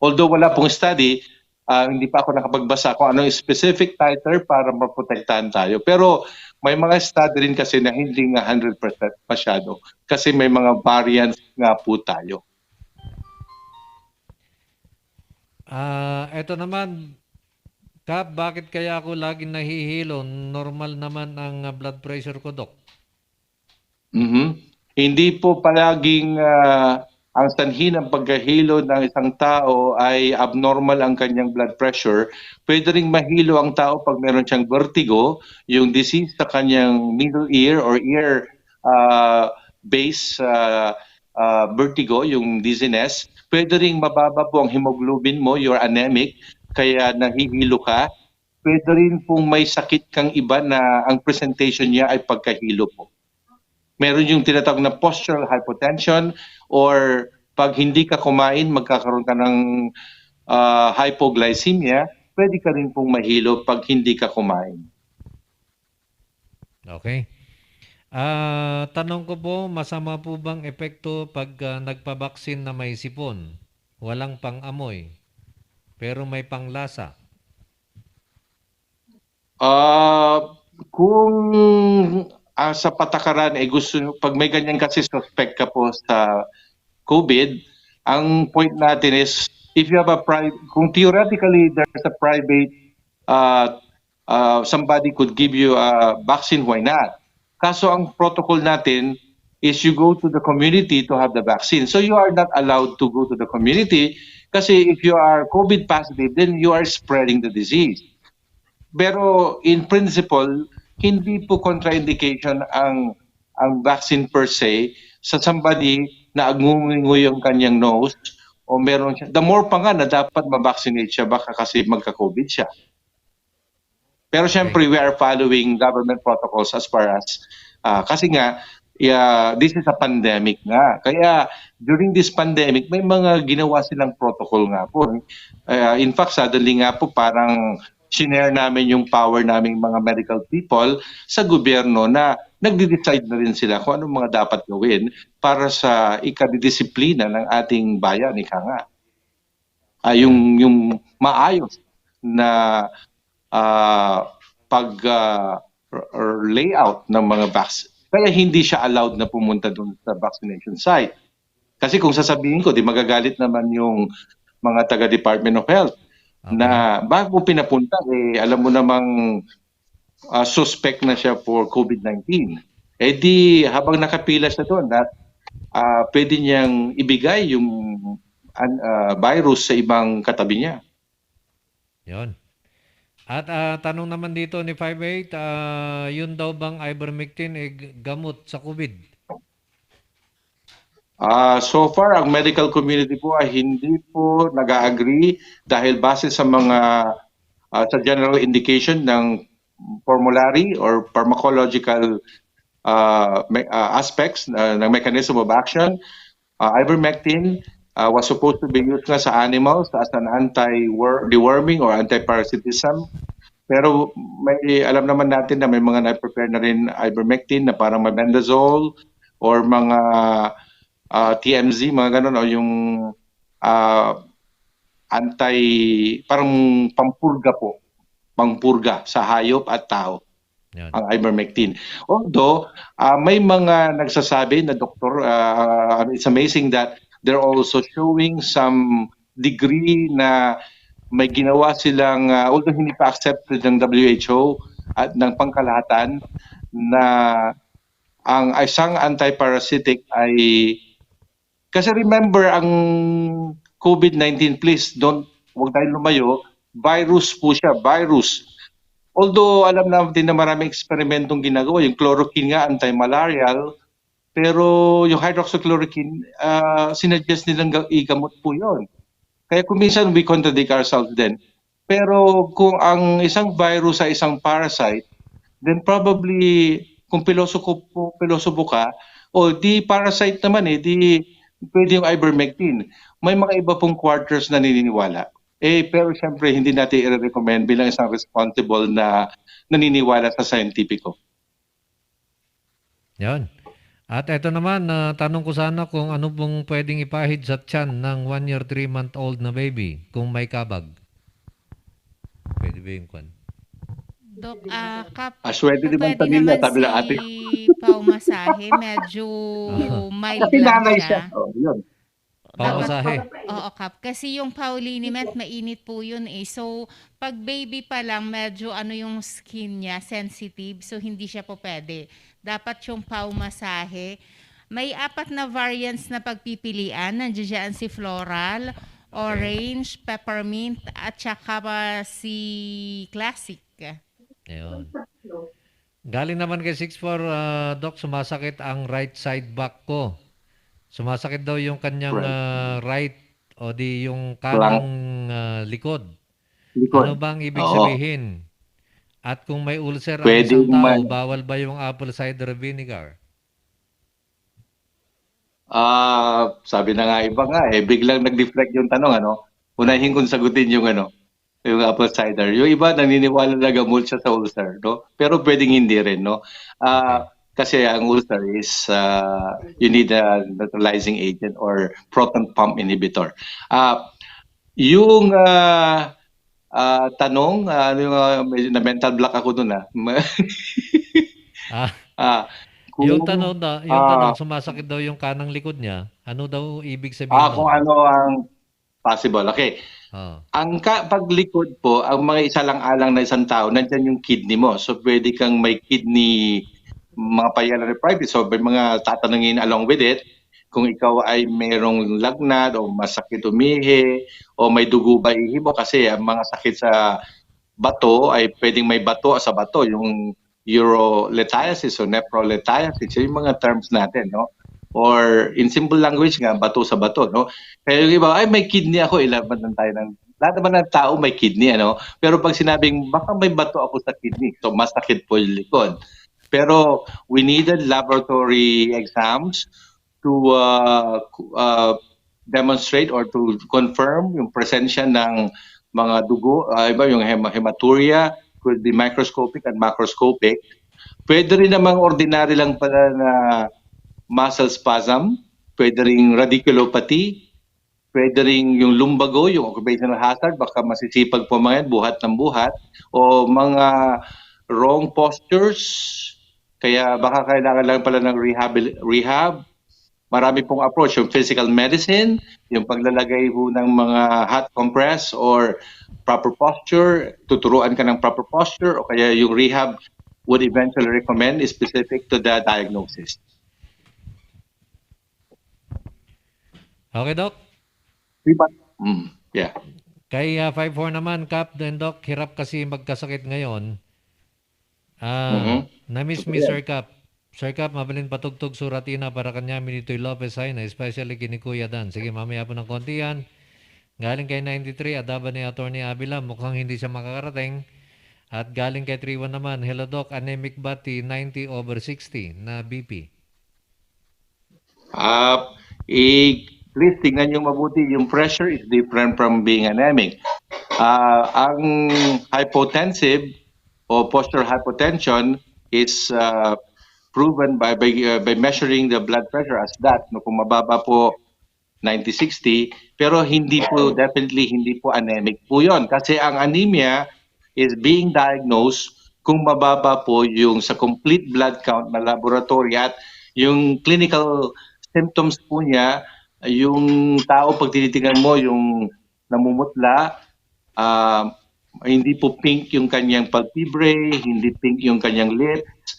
Although wala pong study, hindi pa ako nakapagbasa kung anong specific titer para maprotektahan tayo. Pero may mga study rin kasi na hindi nga 100% masyado kasi may mga variants nga po tayo. Eto naman, Kap, bakit kaya ako laging nahihilo? Normal naman ang blood pressure ko, Dok. Hindi po palaging ang sanhi ng pagkahilo ng isang tao ay abnormal ang kanyang blood pressure. Pwede ring mahilo ang tao pag meron siyang vertigo, yung disease sa kanyang middle ear or ear base vertigo, yung dizziness. Pwede ring mababa po ang hemoglobin mo, you're anemic, kaya nahihilo ka. Pwede rin pong may sakit kang iba na ang presentation niya ay pagkahilo po. Meron yung tinatawag na postural hypotension or pag hindi ka kumain, magkakaroon ka ng hypoglycemia, pwede ka rin pong mahilo pag hindi ka kumain. Okay. Tanong ko po, masama po bang epekto pag nagpabaksin na may sipon? Walang pang-amoy, pero may panglasa. Kung sa patakaran, pag may ganyan kasi suspect ka po sa COVID, ang point natin is, if you have kung theoretically there's a private, somebody could give you a vaccine, why not? Kaso ang protocol natin is you go to the community to have the vaccine. So you are not allowed to go to the community kasi if you are COVID positive, then you are spreading the disease. Pero in principle, hindi po contraindication ang vaccine per se sa somebody na agungungoy ang kanyang nose o meron siya. The more pa nga na dapat ma-vaccinate siya baka kasi magka-COVID siya. Pero syempre, we are following government protocols as far as, kasi nga, this is a pandemic nga. Kaya during this pandemic, may mga ginawa silang protocol nga po. In fact, suddenly nga po parang shinare namin yung power naming mga medical people sa gobyerno na nagde-decide na rin sila kung anong mga dapat gawin para sa ikadidisiplina ng ating bayan, ika nga. Yung maayos na layout ng mga vaccine. Kaya hindi siya allowed na pumunta doon sa vaccination site. Kasi kung sasabihin ko, di magagalit naman yung mga taga-Department of Health na bago pinapunta, alam mo namang suspect na siya for COVID-19. Di habang nakapila siya doon, pwede niyang ibigay yung virus sa ibang katabi niya. Yon. At tanong naman dito ni 58, yun daw bang ivermectin gamot sa COVID? So far, ang medical community po ay hindi po nag-agree dahil base sa mga sa general indication ng formulary or pharmacological aspects ng mechanism of action. Ivermectin was supposed to be used nga sa animals as an anti-deworming or anti-parasitism. Pero may alam naman natin na may mga na-prepare na rin ivermectin na parang mebendazole or mga TMZ, mga ganun, o yung parang pampurga sa hayop at tao. Yan. Ang ivermectin. Although, may mga nagsasabi na doktor, it's amazing that they're also showing some degree na may ginawa silang, although hindi pa accepted ng WHO at ng pangkalahatan, na ang isang antiparasitic ay, kasi remember ang COVID-19, please huwag tayong lumayo, virus po siya, virus. Although alam natin na maraming eksperimentong ginagawa, yung chloroquine nga anti-malarial, pero yung hydroxychloroquine, sinuggest nilang igamot po yun. Kaya kung minsan we contradict ourselves din. Pero kung ang isang virus ay isang parasite, then probably kung pilosopo ka, o di parasite naman di pwede yung ivermectin. May mga iba pong quarters na naniniwala. Pero syempre hindi natin i-recommend bilang isang responsible na naniniwala sa scientifico. Yan. At ito naman, tanong ko sana kung ano pong pwedeng ipahid sa tiyan ng 1 year, 3-month-old na baby kung may kabag. Pwede ba yung kwan? Dok, Kap, Aswerte di ba pwede kanila, naman sabi ng ate. paumasahe, medyo mild Kasi lang nanay siya. siya. Yun. Pamasahe. Oo, Kap. Kasi yung pauliniment, mainit po yun eh. So, pag baby pa lang, medyo yung skin niya, sensitive. So, hindi siya po pwede. Dapat yung paumasahe. May 4 na variants na pagpipilian. Nandiyan si floral, orange, peppermint, at saka si classic. Ayun. Galing naman kay 6'4", Doc, sumasakit ang right side back ko. Sumasakit daw yung kanyang right o di yung kanang likod. Ano bang ibig sabihin? At kung may ulcer ang Pwede isang tao, man. bawal ba yung apple cider vinegar? Sabi na nga iba nga biglang nag-deflect yung tanong Unahin kong sagutin yung yung apple cider. Yung iba naniniwala na gamot siya sa ulcer, no? Pero pwedeng hindi rin, no? Kasi ang ulcer is you need a neutralizing agent or proton pump inhibitor. Yung tanong, medyo na mental block ako dun Yung tanong, sumasakit daw yung kanang likod niya. Ano daw ibig sabihin? Kung ano ang possible. Okay. Ang paglikod po, ang mga isa lang alang na isang tao, nandyan yung kidney mo. So pwede kang may kidney, mga pulmonary arthritis, so may mga tatanungin along with it. Kung ikaw ay mayroong lagnat o masakit umihi o may dugo ba ihi mo, kasi ang mga sakit sa bato ay pwedeng may bato sa bato, yung urolithiasis o nephrolithiasis, yung mga terms natin, no? Or in simple language nga, bato sa bato, no? Kaya yung iba, ay may kidney ako, ilaban lang tayo lahat naman ng tao may kidney, Pero pag sinabing, baka may bato ako sa kidney, so masakit po yung likod. Pero we needed laboratory exams to demonstrate or to confirm yung presensya ng mga dugo, yung hematuria, could be microscopic and macroscopic. Pwede rin namang ordinary lang pala na muscle spasm, pwede rin radiculopathy, pwede rin yung lumbago, yung occupational hazard, baka masisipag po mga yan, buhat ng buhat, o mga wrong postures, kaya baka kailangan lang pala ng rehab. Marami pong approach, yung physical medicine, yung paglalagay po ng mga hot compress or proper posture, tuturuan ka ng proper posture, o kaya yung rehab would eventually recommend is specific to the diagnosis. Okay, Doc? Yeah. Kay 5'4" naman, Cap and Doc, hirap kasi magkasakit ngayon. Na-miss me, Sir Cap. Sir Cap, mabalin patugtog suratina para kanya Minitoy Lopez Haina, especially kini Kuya Dan. Sige, mamaya po ng konti yan. Galing kay 93, adaba ni Atty. Avila, mukhang hindi siya makakarating. At galing kay 31 naman, hello Doc, anemic bati 90/60 na BP. Please tingnan nyo mabuti, yung pressure is different from being anemic. Ang hypotensive o postural hypotension is proven by measuring the blood pressure as that. No, kung mababa po 90/60, pero definitely hindi po anemic po yun. Kasi ang anemia is being diagnosed kung mababa po yung sa complete blood count na laboratory at yung clinical symptoms po niya, yung tao pag tinitingnan mo yung namumutla, hindi po pink yung kanyang palpebrae, hindi pink yung kanyang lips,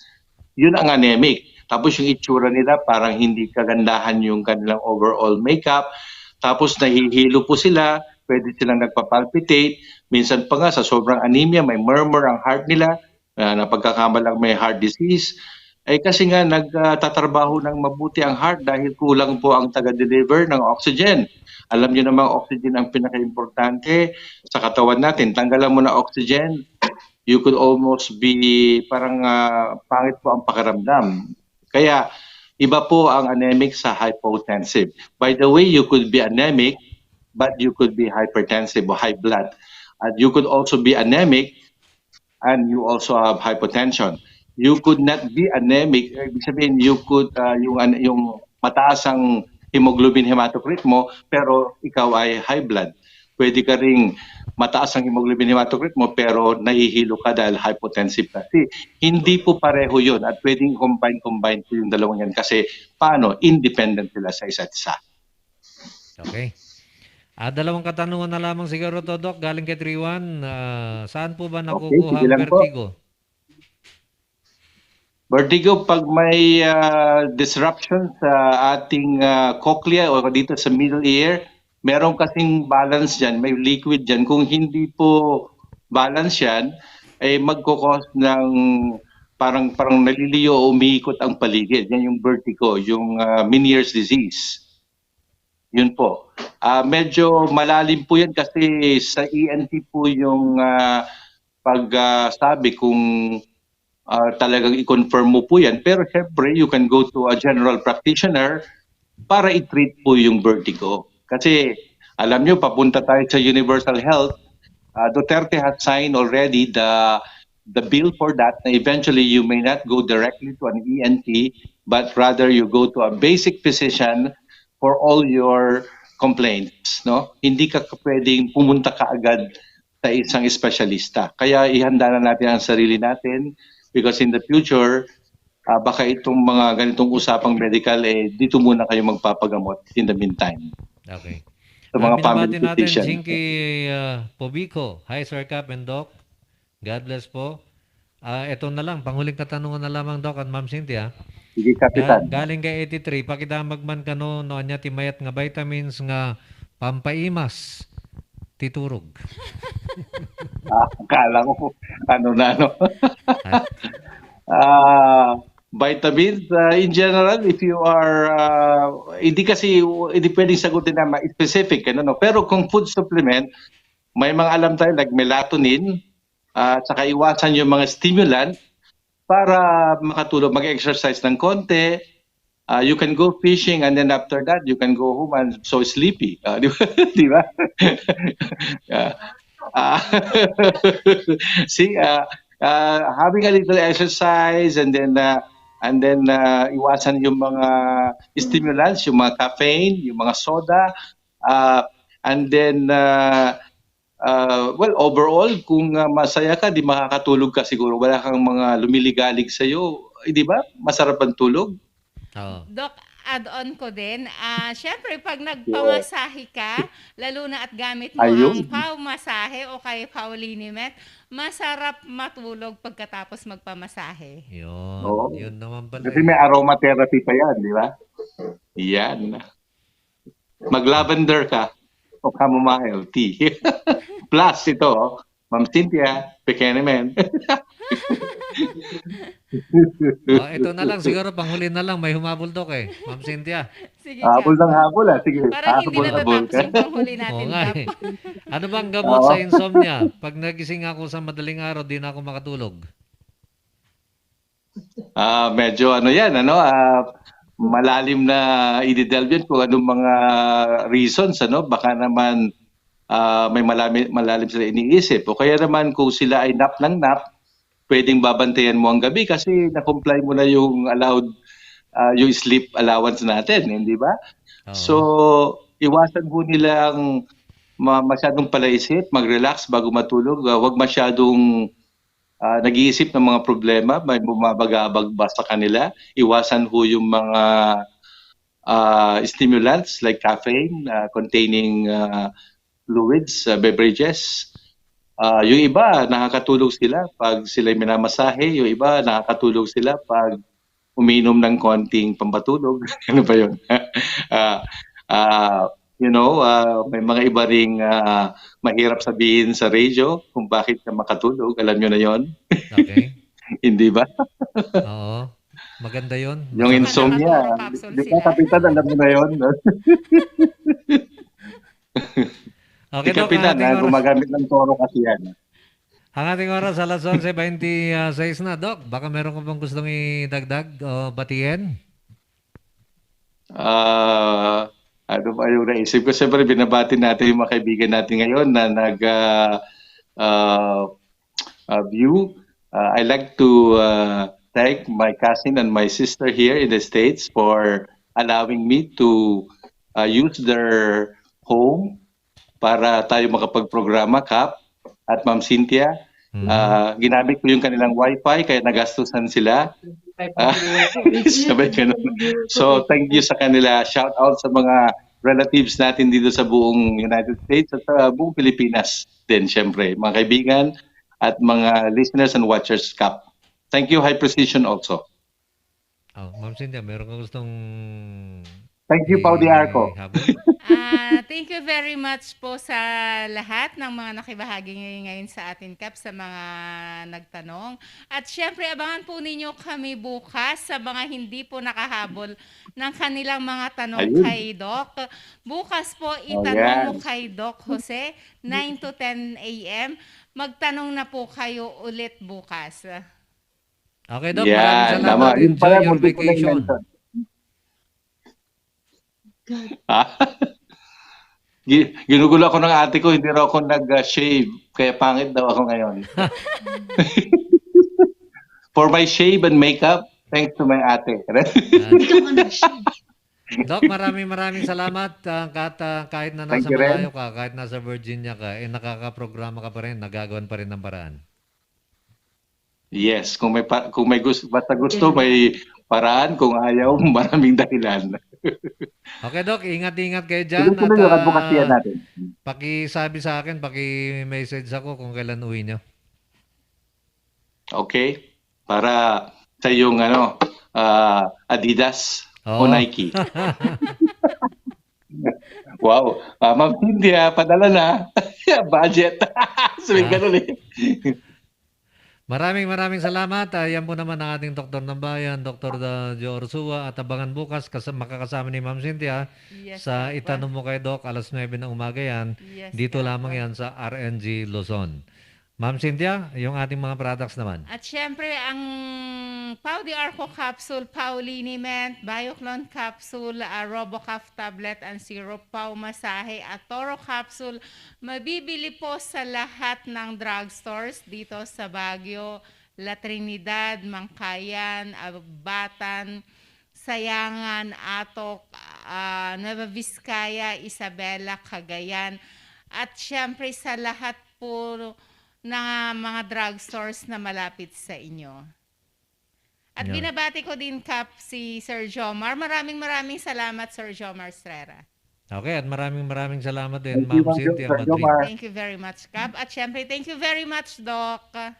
yun ang anemic. Tapos yung itsura nila parang hindi kagandahan yung kanilang overall makeup. Tapos nahihilo po sila, pwede silang nagpapalpitate. Minsan pa nga sa sobrang anemia, may murmur ang heart nila, napagkakamalang may heart disease. Kasi nga nagtatrabaho ng mabuti ang heart dahil kulang po ang taga-deliver ng oxygen. Alam niyo naman, oxygen ang pinaka-importante sa katawan natin. Tanggalan mo na oxygen, you could almost be parang pangit po ang pakiramdam. Kaya iba po ang anemic sa hypotensive. By the way, you could be anemic, but you could be hypertensive or high blood. And you could also be anemic and you also have hypotension. You could not be anemic, ibig sabihin you could yung mataas ang hemoglobin hematocrit mo pero ikaw ay high blood. Pwede ka ring mataas ang hemoglobin hematocrit mo pero nahihilo ka dahil hypotensive ka. Hindi po pareho 'yun at pwedeng combine po yung dalawang yan kasi paano independent sila sa isa't isa. Okay. Dalawang katanungan na lamang siguro to, Doc, galing kay Triwan. Saan po ba nakukuha ang vertigo? Vertigo, pag may disruption sa ating cochlea o dito sa middle ear, meron kasing balance dyan, may liquid dyan. Kung hindi po balance yan, ay magkukos ng parang naliliyo o umiikot ang paligid. Yan yung vertigo, yung Meniere's disease. Yun po. Medyo malalim po yan kasi sa ENT po yung pagsabi kung talagang i-confirm mo po yan. Pero syempre, you can go to a general practitioner para i-treat po yung vertigo. Kasi alam nyo, papunta tayo sa universal health. Duterte has signed already the bill for that. Na eventually, you may not go directly to an ENT, but rather you go to a basic physician for all your complaints. No? Hindi ka pwedeng pumunta kaagad sa isang espesyalista. Kaya ihanda na natin ang sarili natin. Because in the future, baka itong mga ganitong usapang medical, dito muna kayo magpapagamot in the meantime. Okay. Sa mga family natin, physician. Jinky Pobico. Hi, Sir Cap and Doc. God bless po. Ito na lang, panghuling katanungan na lamang, Doc at Ma'am Cynthia. Sige, Kapitan. Galing kay 83, pakidamag man kano noon niya timayat nga vitamins nga pampaimas titurog. Akala ko, vitamins, in general, if you are, hindi pwedeng sagutin na specific, pero kung food supplement, may mga alam tayo, like melatonin, saka iwasan yung mga stimulant para makatulog, mag-exercise ng konti. You can go fishing and then after that, you can go home and so sleepy. Di ba? See, having a little exercise and then iwasan yung mga stimulants, yung mga caffeine, yung mga soda, and then well, overall, kung masaya ka, di makakatulog ka siguro. Wala kang mga lumiligalig sa'yo. Di ba? Masarap ang tulog. Doc, add-on ko din. Syempre, pag nagpamasahe ka, lalo na at gamit mo ang pawmasahe o kaya pawliniment, masarap matulog pagkatapos magpamasahe. Yun naman pala. Kasi may aromatherapy pa yan, di ba? Yan. Mag-lavender ka o chamomile tea. Plus ito, Ma'am Cynthia, Pekenemen. Ito na lang, siguro panghuli na lang, may humabol, Doc Ma'am Cynthia. Sige, habol ng habol Sige, para hindi natatapos yung panghuli natin. Ano bang gamot sa insomnia? Pag nagising ako sa madaling araw, di na ako makatulog. Medyo malalim na i-delve yun kung anong mga reasons, baka naman may malalim sila iniisip. O kaya naman kung sila ay nap ng nap, pwedeng babantayan mo ang gabi kasi na-comply mo na yung allowed, yung sleep allowance natin, hindi ba? So, iwasan po nilang masyadong palaisip, mag-relax bago matulog. Huwag masyadong nag-iisip ng mga problema, may bumabagabag ba sa kanila. Iwasan po yung mga stimulants like caffeine containing fluids, beverages. Yung iba, nakakatulog sila pag sila'y minamasahe. Yung iba, nakakatulog sila pag uminom ng konting pampatulog. Ano ba yun? May mga iba ring mahirap sabihin sa radio kung bakit ka makatulog. Alam nyo na yon. Okay. Hindi ba? Oo. Maganda yun. Yung Masarap. insomnia. Nakaturo capsule Di ba, sila. Kapitan, alam mo na yon? Okay, Si Doc, Kapitan, gumagamit ng toro kasi yan. ang ating oras alas 11:26 na, Doc. Baka meron ka bang gustong idagdag o batiin? Ano ba yung naisip ko? Siyempre, binabati natin yung mga kaibigan natin ngayon na nag-view. I like to thank my cousin and my sister here in the States for allowing me to use their home para tayo makapag-programa, Kap at Ma'am Cynthia. Ginamit ko yung kanilang wifi kaya nagastusan sila. Sabay ganun. So thank you sa kanila. Shout out sa mga relatives natin dito sa buong United States at sa buong Pilipinas din, syempre. Mga kaibigan at mga listeners and watchers, Kap. Thank you, High Precision also. Oh, Ma'am Cynthia, meron ka gustong Thank you, Pao de Arco. Thank you very much po sa lahat ng mga nakibahagi ngayon sa atin, Kap, sa mga nagtanong. At syempre, abangan po ninyo kami bukas sa mga hindi po nakahabol ng kanilang mga tanong Ayun. kay Doc. Bukas po, itanong yan. mo kay Doc Jose, 9 to 10 a.m. Magtanong na po kayo ulit bukas. Okay, Doc. Yan, Maraming salamat. tama. Yun Enjoy pala, your muntik ko lang vacation. mention. Ginugulo ako ng ate ko, hindi raw ako nag-shave. Kaya pangit daw ako ngayon. For my shave and makeup, thanks to my ate. Doc, maraming salamat. Kahit na Thank nasa you rin. malayo ka, kahit nasa Virginia ka, nakakaprograma ka pa rin, nagagawan pa rin ng paraan. Yes, kung may gusto, basta gusto, may paraan. Kung ayaw, maraming dahilan. Okay, Doc, ingat-ingat kayo dyan. Tuloy-tuloy yung advokasya natin. Pakisabi sa akin, paki-message ako kung kailan uwi nyo. Okay? Para sa yung Adidas o Oo. Nike. Wow. Ma'am Cynthia, padala na. Budget. Sabi ganun eh. Maraming salamat. Yan po naman ang ating doktor ng bayan, Dr. Joe Ursua. At abangan bukas, makakasama ni Ma'am Cynthia Yes, sa Kap. itanong mo kay Doc, alas 9 ng umaga yan. Yes, Dito Kap. lamang yan sa RNG Luzon. Ma'am Cynthia, yung ating mga products naman. At syempre, ang Pau de Arco capsule, Pau Liniment, Bioclone capsule, Robocaf tablet and syrup, Pau masahe at Toro capsule, mabibili po sa lahat ng drugstores dito sa Baguio, La Trinidad, Mangkayan, Batan, Sayangan, Atok, Nueva Vizcaya, Isabela, Cagayan. At syempre sa lahat po ng mga drugstores na malapit sa inyo. At Yan. binabati ko din, Kap, si Sir Jomar. Maraming salamat, Sir Jomar Estrera. Okay, at maraming salamat din, Thank you, Ma'am Ma'am Cynthia Sir Madrid. Jomar. Thank you very much, Kap. At syempre, thank you very much, Doc. Thank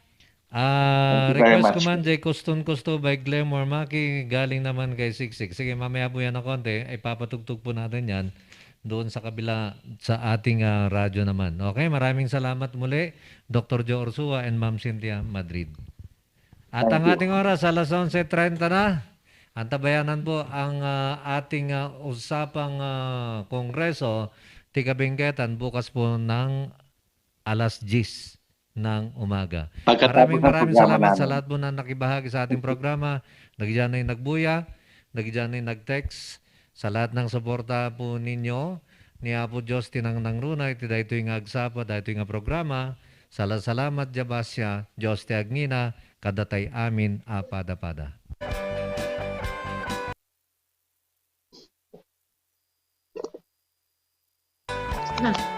you very Request much. ko man, Jay Kusto by Glenmore Maki, galing naman kay Siksik. Sige, mamaya po yan ng konti, ay papatugtog po natin yan doon sa kabila sa ating radyo naman. Okay, maraming salamat muli, Dr. Joe Ursua and Ma'am Cynthia Madrid. At ang ating oras, alas 11:30 na. Antabayanan po ang ating usapang kongreso, Tigabinggetan, bukas po ng alas 10 ng umaga. Pagkatapos ng Maraming programa salamat sa namin. lahat po na nakibahagi sa ating programa. Nagyan ay nagbuya, nagyan ay nag-text. Sa lahat ng suporta po ninyo, ni Apo Diyos tinang runa, iti dahito yung agsapa, dahito yung programa. Salamat, Jabasya, Diyos ti Agngina, kadatay amin, apada-pada. Na.